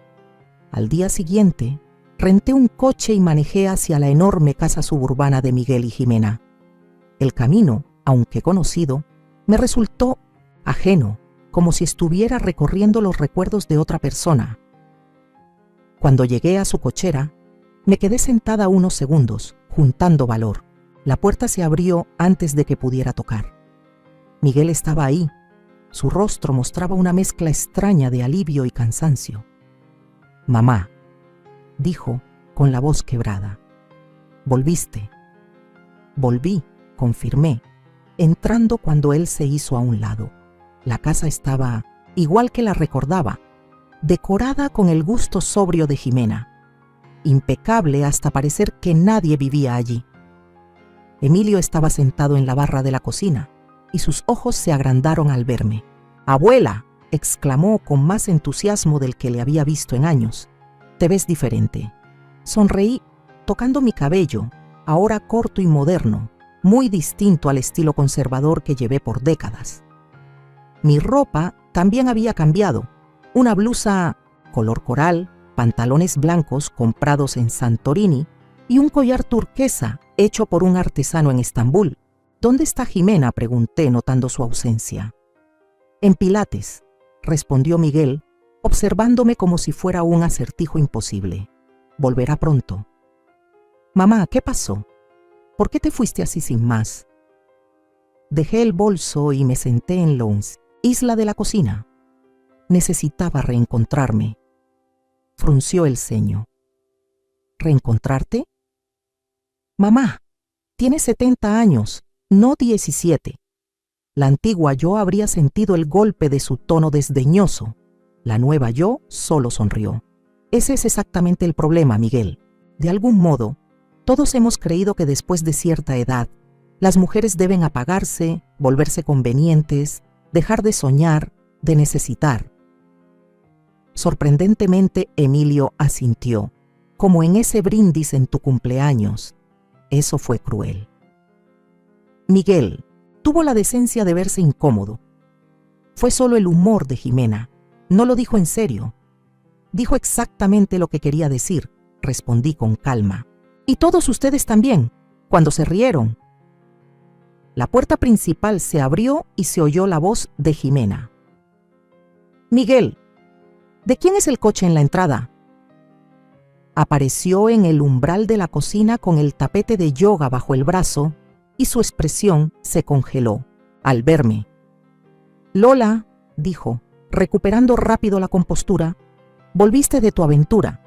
Al día siguiente, renté un coche y manejé hacia la enorme casa suburbana de Miguel y Jimena. El camino, aunque conocido, me resultó ajeno, como si estuviera recorriendo los recuerdos de otra persona. Cuando llegué a su cochera, me quedé sentada unos segundos, juntando valor. La puerta se abrió antes de que pudiera tocar. Miguel estaba ahí. Su rostro mostraba una mezcla extraña de alivio y cansancio. Mamá, dijo con la voz quebrada. Volviste. Volví, confirmé, entrando cuando él se hizo a un lado. La casa estaba, igual que la recordaba, decorada con el gusto sobrio de Jimena, impecable hasta parecer que nadie vivía allí. Emilio estaba sentado en la barra de la cocina y sus ojos se agrandaron al verme. «¡Abuela!», exclamó con más entusiasmo del que le había visto en años. «Te ves diferente». Sonreí, tocando mi cabello, ahora corto y moderno, muy distinto al estilo conservador que llevé por décadas. Mi ropa también había cambiado. Una blusa color coral, pantalones blancos comprados en Santorini y un collar turquesa hecho por un artesano en Estambul. ¿Dónde está Jimena?, pregunté, notando su ausencia. En Pilates, respondió Miguel, observándome como si fuera un acertijo imposible. Volverá pronto. Mamá, ¿qué pasó? ¿Por qué te fuiste así sin más? Dejé el bolso y me senté en la isla de la cocina. Necesitaba reencontrarme. Frunció el ceño. ¿Reencontrarte? Mamá, tienes 70 años, no 17. La antigua yo habría sentido el golpe de su tono desdeñoso. La nueva yo solo sonrió. Ese es exactamente el problema, Miguel. De algún modo, todos hemos creído que después de cierta edad, las mujeres deben apagarse, volverse convenientes, dejar de soñar, de necesitar. Sorprendentemente, Emilio asintió, como en ese brindis en tu cumpleaños. Eso fue cruel. Miguel tuvo la decencia de verse incómodo. Fue solo el humor de Jimena. No lo dijo en serio. Dijo exactamente lo que quería decir, respondí con calma. Y todos ustedes también, cuando se rieron. La puerta principal se abrió y se oyó la voz de Jimena. Miguel, ¿de quién es el coche en la entrada? Apareció en el umbral de la cocina con el tapete de yoga bajo el brazo y su expresión se congeló al verme. Lola, dijo, recuperando rápido la compostura, volviste de tu aventura.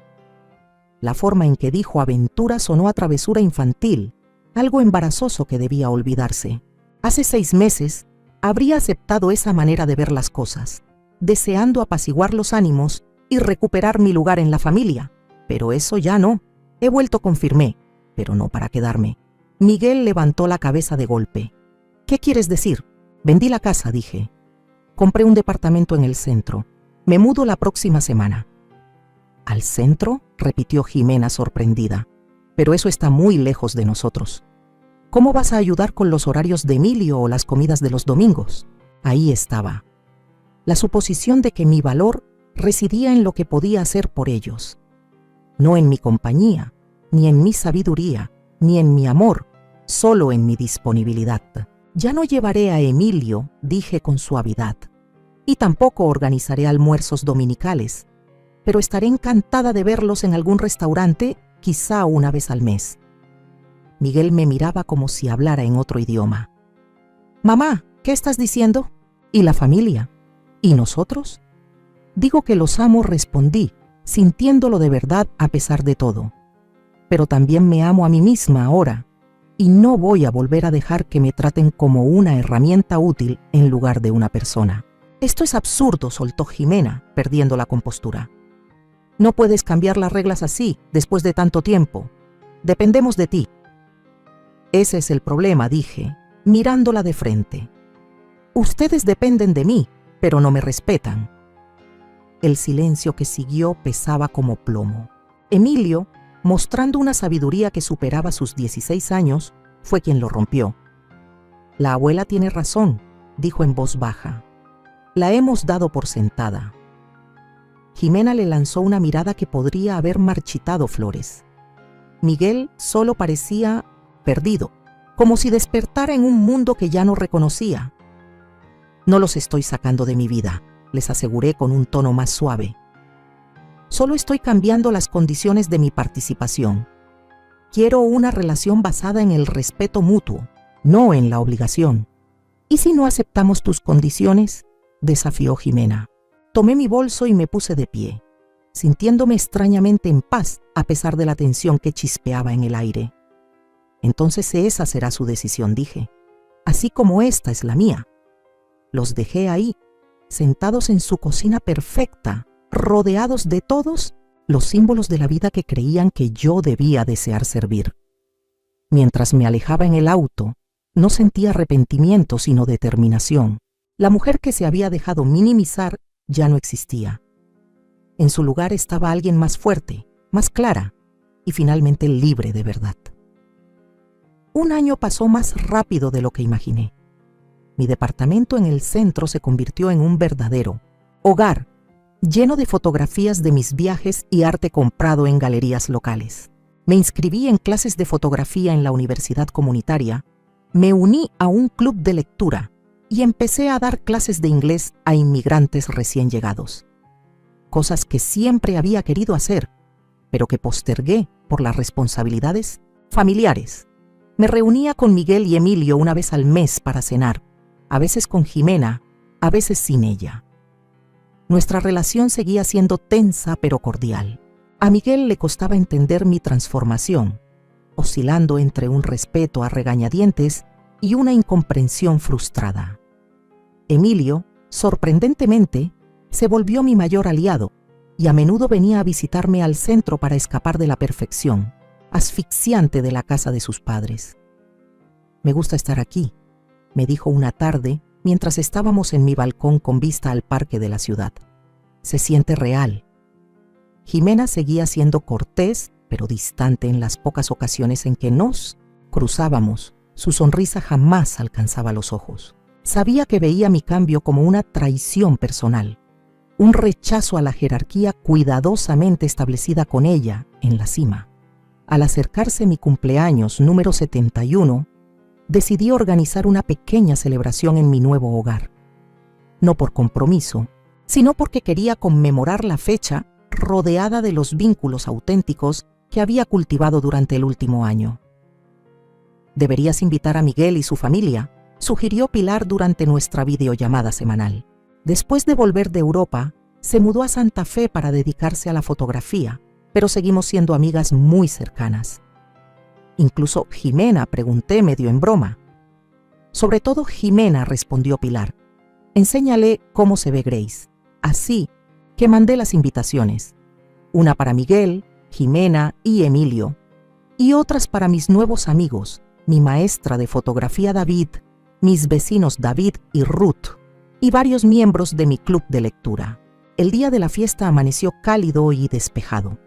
La forma en que dijo aventura sonó a travesura infantil, algo embarazoso que debía olvidarse. Hace 6 meses habría aceptado esa manera de ver las cosas, deseando apaciguar los ánimos y recuperar mi lugar en la familia. Pero eso ya no. He vuelto, confirmé, pero no para quedarme. Miguel levantó la cabeza de golpe. ¿Qué quieres decir? Vendí la casa, dije. Compré un departamento en el centro. Me mudo la próxima semana. ¿Al centro?, repitió Jimena sorprendida. Pero eso está muy lejos de nosotros. ¿Cómo vas a ayudar con los horarios de Emilio o las comidas de los domingos? Ahí estaba. La suposición de que mi valor residía en lo que podía hacer por ellos. No en mi compañía, ni en mi sabiduría, ni en mi amor, solo en mi disponibilidad. Ya no llevaré a Emilio, dije con suavidad, y tampoco organizaré almuerzos dominicales, pero estaré encantada de verlos en algún restaurante, quizá una vez al mes. Miguel me miraba como si hablara en otro idioma. Mamá, ¿qué estás diciendo? ¿Y la familia? ¿Y nosotros? Digo que los amo, respondí, sintiéndolo de verdad a pesar de todo. Pero también me amo a mí misma ahora, y no voy a volver a dejar que me traten como una herramienta útil en lugar de una persona. Esto es absurdo, soltó Jimena, perdiendo la compostura. No puedes cambiar las reglas así, después de tanto tiempo. Dependemos de ti. Ese es el problema, dije, mirándola de frente. Ustedes dependen de mí, pero no me respetan. El silencio que siguió pesaba como plomo. Emilio, mostrando una sabiduría que superaba sus 16 años, fue quien lo rompió. La abuela tiene razón, dijo en voz baja. La hemos dado por sentada. Jimena le lanzó una mirada que podría haber marchitado flores. Miguel solo parecía perdido, como si despertara en un mundo que ya no reconocía. No los estoy sacando de mi vida, les aseguré con un tono más suave. Solo estoy cambiando las condiciones de mi participación. Quiero una relación basada en el respeto mutuo, no en la obligación. ¿Y si no aceptamos tus condiciones?, desafió Jimena. Tomé mi bolso y me puse de pie, sintiéndome extrañamente en paz a pesar de la tensión que chispeaba en el aire. Entonces esa será su decisión, dije, así como esta es la mía. Los dejé ahí, sentados en su cocina perfecta, rodeados de todos los símbolos de la vida que creían que yo debía desear servir. Mientras me alejaba en el auto, no sentía arrepentimiento sino determinación. La mujer que se había dejado minimizar ya no existía. En su lugar estaba alguien más fuerte, más clara y finalmente libre de verdad. Un año pasó más rápido de lo que imaginé. Mi departamento en el centro se convirtió en un verdadero hogar, lleno de fotografías de mis viajes y arte comprado en galerías locales. Me inscribí en clases de fotografía en la universidad comunitaria, Me uní a un club de lectura y empecé a dar clases de inglés a inmigrantes recién llegados. Cosas que siempre había querido hacer, pero que postergué por las responsabilidades familiares. Me reunía con Miguel y Emilio una vez al mes para cenar, a veces con Jimena, a veces sin ella. Nuestra relación seguía siendo tensa pero cordial. A Miguel le costaba entender mi transformación, oscilando entre un respeto a regañadientes y una incomprensión frustrada. Emilio, sorprendentemente, se volvió mi mayor aliado y a menudo venía a visitarme al centro para escapar de la perfección asfixiante de la casa de sus padres. «Me gusta estar aquí», me dijo una tarde mientras estábamos en mi balcón con vista al parque de la ciudad. «Se siente real». Jimena seguía siendo cortés, pero distante en las pocas ocasiones en que nos cruzábamos. Su sonrisa jamás alcanzaba los ojos. Sabía que veía mi cambio como una traición personal, un rechazo a la jerarquía cuidadosamente establecida con ella en la cima. Al acercarse mi cumpleaños número 71, decidí organizar una pequeña celebración en mi nuevo hogar. No por compromiso, sino porque quería conmemorar la fecha rodeada de los vínculos auténticos que había cultivado durante el último año. «Deberías invitar a Miguel y su familia», sugirió Pilar durante nuestra videollamada semanal. Después de volver de Europa, se mudó a Santa Fe para dedicarse a la fotografía, pero seguimos siendo amigas muy cercanas. Incluso Jimena, pregunté medio en broma. «Sobre todo Jimena», respondió Pilar. «Enséñale cómo se ve Grace». Así que mandé las invitaciones, una para Miguel, Jimena y Emilio, y otras para mis nuevos amigos, mi maestra de fotografía David, mis vecinos David y Ruth, y varios miembros de mi club de lectura. El día de la fiesta amaneció cálido y despejado.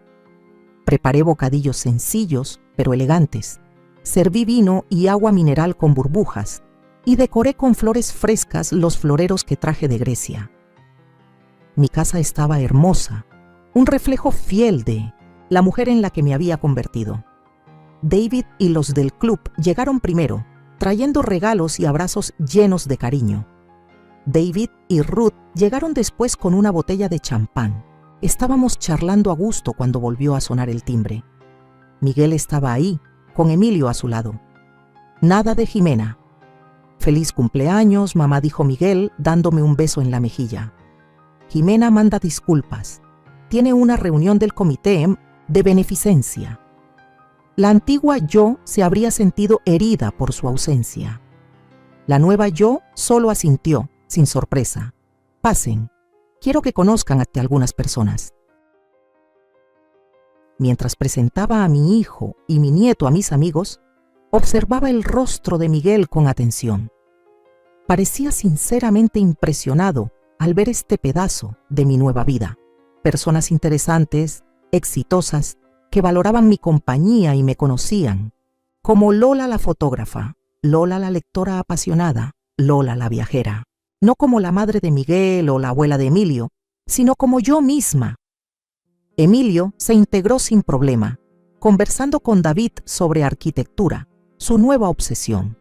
Preparé bocadillos sencillos, pero elegantes. Serví vino y agua mineral con burbujas, y decoré con flores frescas los floreros que traje de Grecia. Mi casa estaba hermosa, un reflejo fiel de la mujer en la que me había convertido. David y los del club llegaron primero, trayendo regalos y abrazos llenos de cariño. David y Ruth llegaron después con una botella de champán. Estábamos charlando a gusto cuando volvió a sonar el timbre. Miguel estaba ahí, con Emilio a su lado. Nada de Jimena. «Feliz cumpleaños», mamá, dijo Miguel, dándome un beso en la mejilla. «Jimena manda disculpas. Tiene una reunión del comité de beneficencia». La antigua yo se habría sentido herida por su ausencia. La nueva yo solo asintió, sin sorpresa. «Pasen. Quiero que conozcan a algunas personas». Mientras presentaba a mi hijo y mi nieto a mis amigos, observaba el rostro de Miguel con atención. Parecía sinceramente impresionado al ver este pedazo de mi nueva vida. Personas interesantes, exitosas, que valoraban mi compañía y me conocían, como Lola la fotógrafa, Lola la lectora apasionada, Lola la viajera. No como la madre de Miguel o la abuela de Emilio, sino como yo misma. Emilio se integró sin problema, conversando con David sobre arquitectura, su nueva obsesión.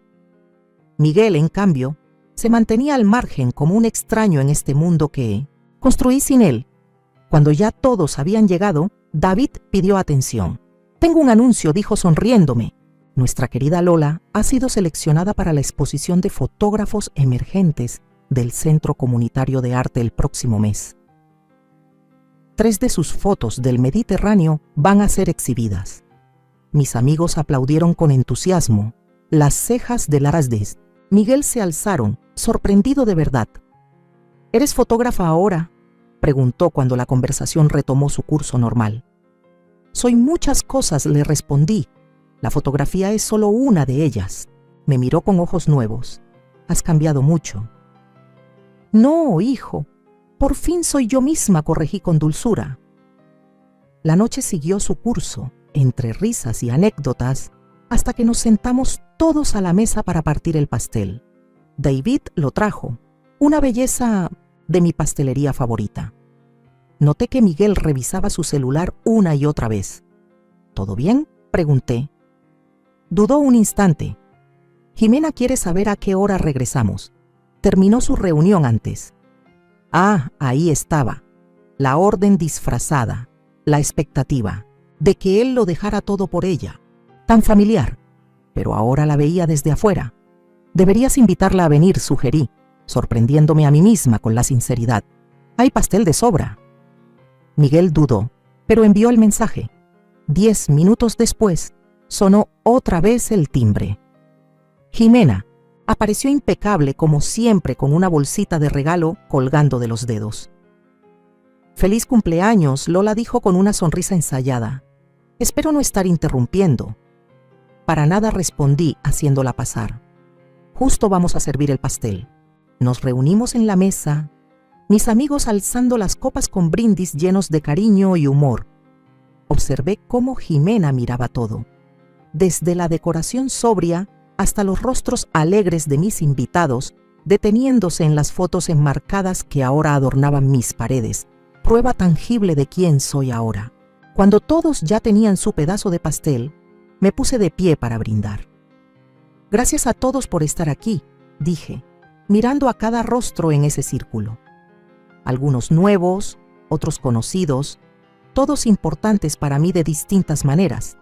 Miguel, en cambio, se mantenía al margen como un extraño en este mundo que construí sin él. Cuando ya todos habían llegado, David pidió atención. «Tengo un anuncio», dijo sonriéndome. «Nuestra querida Lola ha sido seleccionada para la exposición de fotógrafos emergentes del Centro Comunitario de Arte el próximo mes. 3 de sus fotos del Mediterráneo van a ser exhibidas». Mis amigos aplaudieron con entusiasmo. Las cejas de Larasdes Miguel se alzaron, sorprendido de verdad. «¿Eres fotógrafa ahora?», preguntó cuando la conversación retomó su curso normal. «Soy muchas cosas», le respondí. «La fotografía es solo una de ellas». Me miró con ojos nuevos. «Has cambiado mucho». «No, hijo. Por fin soy yo misma», corregí con dulzura. La noche siguió su curso, entre risas y anécdotas, hasta que nos sentamos todos a la mesa para partir el pastel. David lo trajo, una belleza de mi pastelería favorita. Noté que Miguel revisaba su celular una y otra vez. «¿Todo bien?», pregunté. Dudó un instante. Jimena quiere saber a qué hora regresamos. Terminó su reunión antes. Ah, ahí estaba. La orden disfrazada, la expectativa de que él lo dejara todo por ella. Tan familiar. Pero ahora la veía desde afuera. Deberías invitarla a venir, sugerí, sorprendiéndome a mí misma con la sinceridad. Hay pastel de sobra. Miguel dudó, pero envió el mensaje. 10 minutos después, sonó otra vez el timbre. Jimena apareció impecable como siempre con una bolsita de regalo colgando de los dedos. «Feliz cumpleaños», Lola dijo con una sonrisa ensayada. «Espero no estar interrumpiendo». Para nada respondí haciéndola pasar. «Justo vamos a servir el pastel». Nos reunimos en la mesa, mis amigos alzando las copas con brindis llenos de cariño y humor. Observé cómo Jimena miraba todo, desde la decoración sobria hasta los rostros alegres de mis invitados, deteniéndose en las fotos enmarcadas que ahora adornaban mis paredes, prueba tangible de quién soy ahora. Cuando todos ya tenían su pedazo de pastel, me puse de pie para brindar. «Gracias a todos por estar aquí», dije, mirando a cada rostro en ese círculo. Algunos nuevos, otros conocidos, todos importantes para mí de distintas maneras.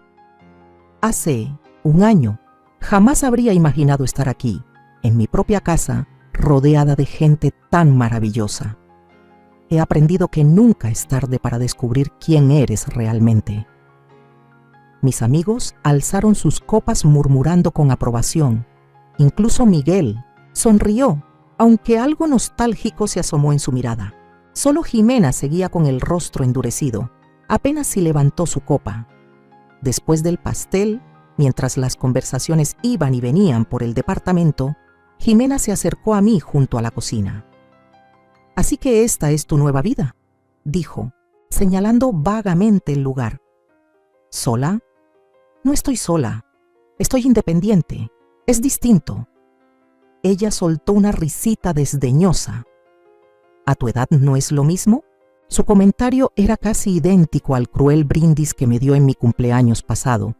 Hace un año, jamás habría imaginado estar aquí, en mi propia casa, rodeada de gente tan maravillosa. He aprendido que nunca es tarde para descubrir quién eres realmente. Mis amigos alzaron sus copas murmurando con aprobación. Incluso Miguel sonrió, aunque algo nostálgico se asomó en su mirada. Solo Jimena seguía con el rostro endurecido, apenas si levantó su copa. Después del pastel, mientras las conversaciones iban y venían por el departamento, Jimena se acercó a mí junto a la cocina. «Así que esta es tu nueva vida», dijo, señalando vagamente el lugar. «¿Sola? No estoy sola. Estoy independiente. Es distinto». Ella soltó una risita desdeñosa. «¿A tu edad no es lo mismo?». Su comentario era casi idéntico al cruel brindis que me dio en mi cumpleaños pasado,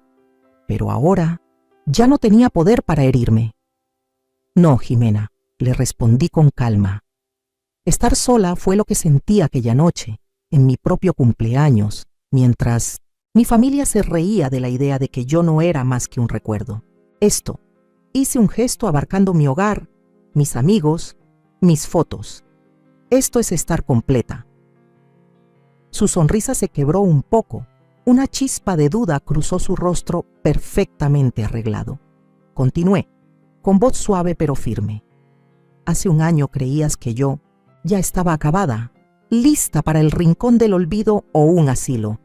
pero ahora ya no tenía poder para herirme. «No, Jimena», le respondí con calma. Estar sola fue lo que sentí aquella noche, en mi propio cumpleaños, mientras mi familia se reía de la idea de que yo no era más que un recuerdo. Hice un gesto abarcando mi hogar, mis amigos, mis fotos. Esto es estar completa. Su sonrisa se quebró un poco. Una chispa de duda cruzó su rostro perfectamente arreglado. Continué, con voz suave pero firme. Hace un año creías que yo ya estaba acabada, lista para el rincón del olvido o un asilo.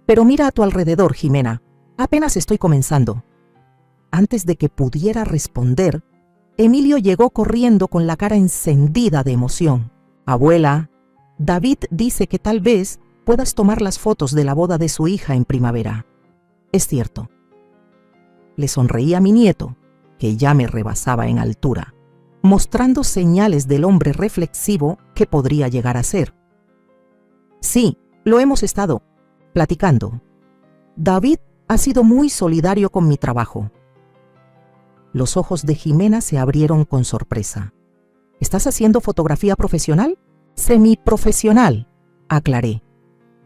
Pero mira a tu alrededor, Jimena. Apenas estoy comenzando. Antes de que pudiera responder, Emilio llegó corriendo con la cara encendida de emoción. «Abuela, David dice que tal vez puedas tomar las fotos de la boda de su hija en primavera». «Es cierto». Le sonreí a mi nieto, que ya me rebasaba en altura, mostrando señales del hombre reflexivo que podría llegar a ser. «Sí, lo hemos estado platicando. David ha sido muy solidario con mi trabajo». Los ojos de Jimena se abrieron con sorpresa. «¿Estás haciendo fotografía profesional?» «Semiprofesional», aclaré.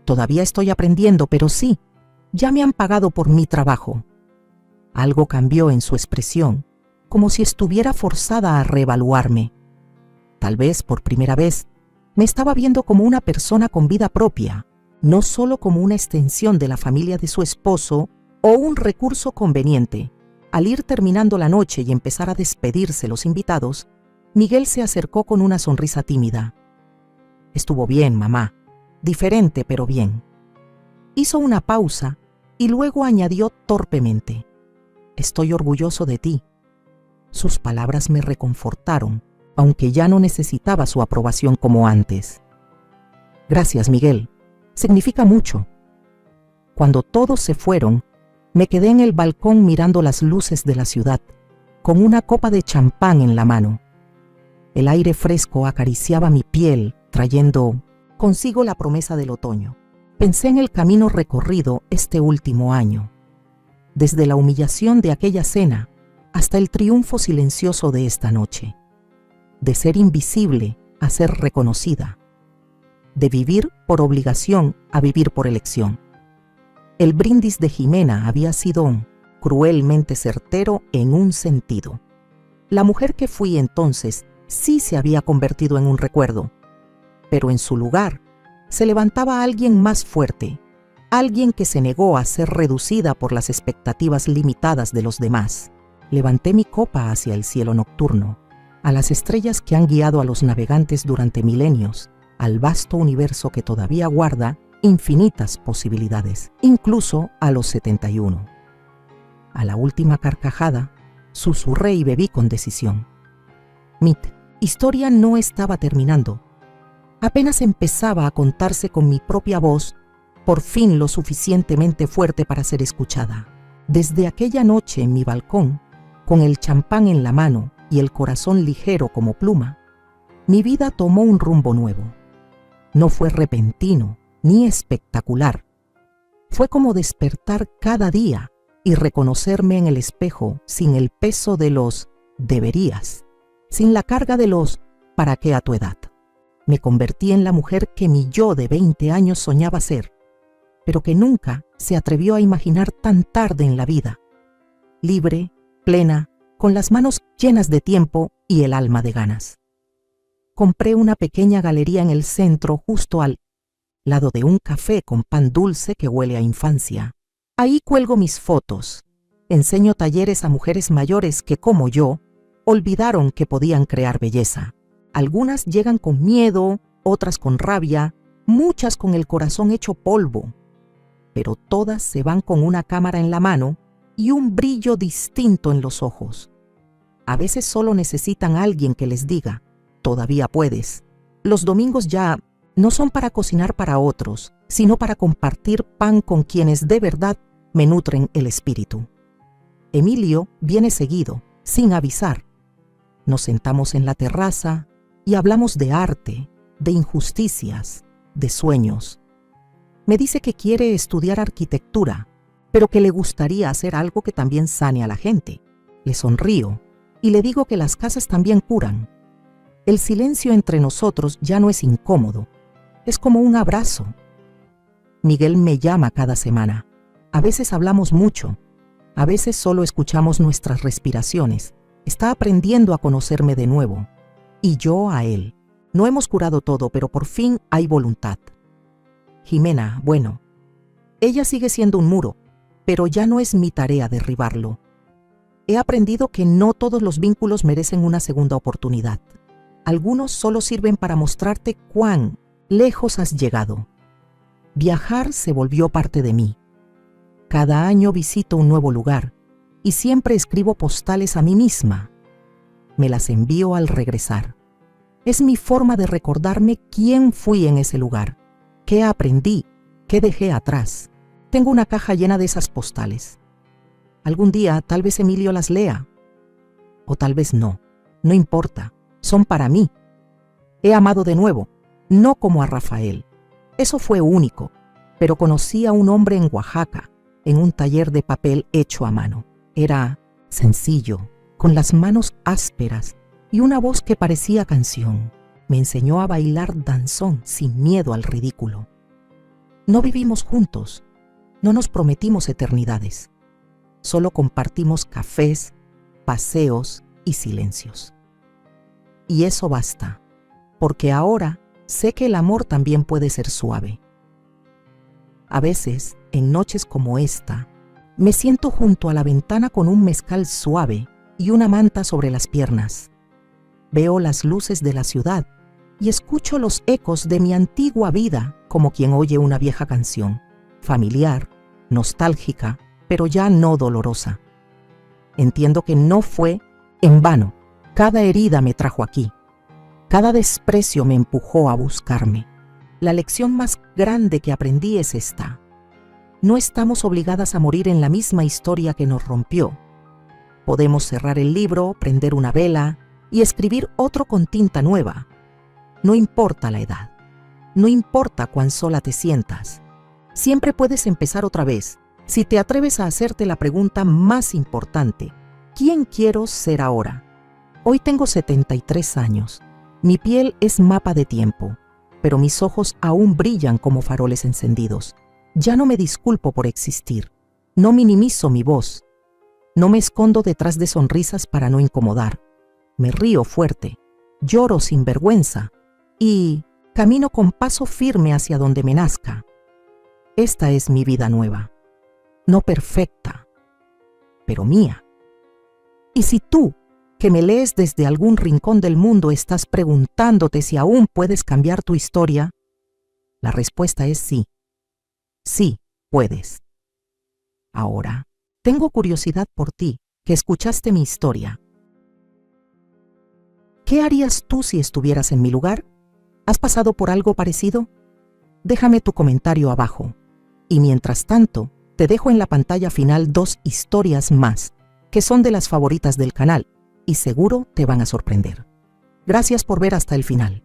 «Todavía estoy aprendiendo, pero sí, ya me han pagado por mi trabajo». Algo cambió en su expresión, como si estuviera forzada a reevaluarme. Tal vez por primera vez me estaba viendo como una persona con vida propia, no solo como una extensión de la familia de su esposo o un recurso conveniente. Al ir terminando la noche y empezar a despedirse los invitados, Miguel se acercó con una sonrisa tímida. «Estuvo bien, mamá. Diferente, pero bien». Hizo una pausa y luego añadió torpemente: «Estoy orgulloso de ti». Sus palabras me reconfortaron, aunque ya no necesitaba su aprobación como antes. «Gracias, Miguel. Significa mucho». Cuando todos se fueron, me quedé en el balcón mirando las luces de la ciudad, con una copa de champán en la mano. El aire fresco acariciaba mi piel, trayendo consigo la promesa del otoño. Pensé en el camino recorrido este último año. Desde la humillación de aquella cena hasta el triunfo silencioso de esta noche, de ser invisible a ser reconocida, de vivir por obligación a vivir por elección. El brindis de Jimena había sido cruelmente certero en un sentido. La mujer que fui entonces sí se había convertido en un recuerdo, pero en su lugar se levantaba alguien más fuerte, alguien que se negó a ser reducida por las expectativas limitadas de los demás. Levanté mi copa hacia el cielo nocturno, a las estrellas que han guiado a los navegantes durante milenios, al vasto universo que todavía guarda infinitas posibilidades, incluso a los 71. A la última carcajada, susurré y bebí con decisión. Mi historia no estaba terminando. Apenas empezaba a contarse con mi propia voz, por fin lo suficientemente fuerte para ser escuchada. Desde aquella noche en mi balcón, con el champán en la mano y el corazón ligero como pluma, mi vida tomó un rumbo nuevo. No fue repentino ni espectacular. Fue como despertar cada día y reconocerme en el espejo sin el peso de los deberías, sin la carga de los ¿para qué a tu edad? Me convertí en la mujer que mi yo de 20 años soñaba ser, pero que nunca se atrevió a imaginar tan tarde en la vida. Libre, plena, con las manos llenas de tiempo y el alma de ganas. Compré una pequeña galería en el centro, justo al lado de un café con pan dulce que huele a infancia. Ahí cuelgo mis fotos. Enseño talleres a mujeres mayores que, como yo, olvidaron que podían crear belleza. Algunas llegan con miedo, otras con rabia, muchas con el corazón hecho polvo. Pero todas se van con una cámara en la mano y un brillo distinto en los ojos. A veces solo necesitan a alguien que les diga, todavía puedes. Los domingos ya no son para cocinar para otros, sino para compartir pan con quienes de verdad me nutren el espíritu. Emilio viene seguido, sin avisar. Nos sentamos en la terraza y hablamos de arte, de injusticias, de sueños. Me dice que quiere estudiar arquitectura, pero que le gustaría hacer algo que también sane a la gente. Le sonrío y le digo que las casas también curan. El silencio entre nosotros ya no es incómodo, es como un abrazo. Miguel me llama cada semana. A veces hablamos mucho, a veces solo escuchamos nuestras respiraciones. Está aprendiendo a conocerme de nuevo, y yo a él. No hemos curado todo, pero por fin hay voluntad. Jimena, bueno, ella sigue siendo un muro, pero ya no es mi tarea derribarlo. He aprendido que no todos los vínculos merecen una segunda oportunidad. Algunos solo sirven para mostrarte cuán lejos has llegado. Viajar se volvió parte de mí. Cada año visito un nuevo lugar y siempre escribo postales a mí misma. Me las envío al regresar. Es mi forma de recordarme quién fui en ese lugar, qué aprendí, qué dejé atrás. Tengo una caja llena de esas postales. Algún día tal vez Emilio las lea, o tal vez no. No importa, son para mí. He amado de nuevo, no como a Rafael. Eso fue único, pero conocí a un hombre en Oaxaca, en un taller de papel hecho a mano. Era sencillo, con las manos ásperas y una voz que parecía canción. Me enseñó a bailar danzón sin miedo al ridículo. No vivimos juntos, no nos prometimos eternidades. Solo compartimos cafés, paseos y silencios. Y eso basta, porque ahora sé que el amor también puede ser suave. A veces, en noches como esta, me siento junto a la ventana con un mezcal suave y una manta sobre las piernas. Veo las luces de la ciudad y escucho los ecos de mi antigua vida como quien oye una vieja canción, familiar, nostálgica, pero ya no dolorosa. Entiendo que no fue en vano. Cada herida me trajo aquí. Cada desprecio me empujó a buscarme. La lección más grande que aprendí es esta. No estamos obligadas a morir en la misma historia que nos rompió. Podemos cerrar el libro, prender una vela y escribir otro con tinta nueva. No importa la edad. No importa cuán sola te sientas. Siempre puedes empezar otra vez si te atreves a hacerte la pregunta más importante. ¿Quién quiero ser ahora? Hoy tengo 73 años. Mi piel es mapa de tiempo, pero mis ojos aún brillan como faroles encendidos. Ya no me disculpo por existir. No minimizo mi voz. No me escondo detrás de sonrisas para no incomodar. Me río fuerte, lloro sin vergüenza y camino con paso firme hacia donde me nazca. Esta es mi vida nueva. No perfecta, pero mía. Y si tú, que me lees desde algún rincón del mundo, estás preguntándote si aún puedes cambiar tu historia, la respuesta es sí. Sí, puedes. Ahora, tengo curiosidad por ti, que escuchaste mi historia. ¿Qué harías tú si estuvieras en mi lugar? ¿Has pasado por algo parecido? Déjame tu comentario abajo. Y mientras tanto, te dejo en la pantalla final 2 historias más, que son de las favoritas del canal, y seguro te van a sorprender. Gracias por ver hasta el final.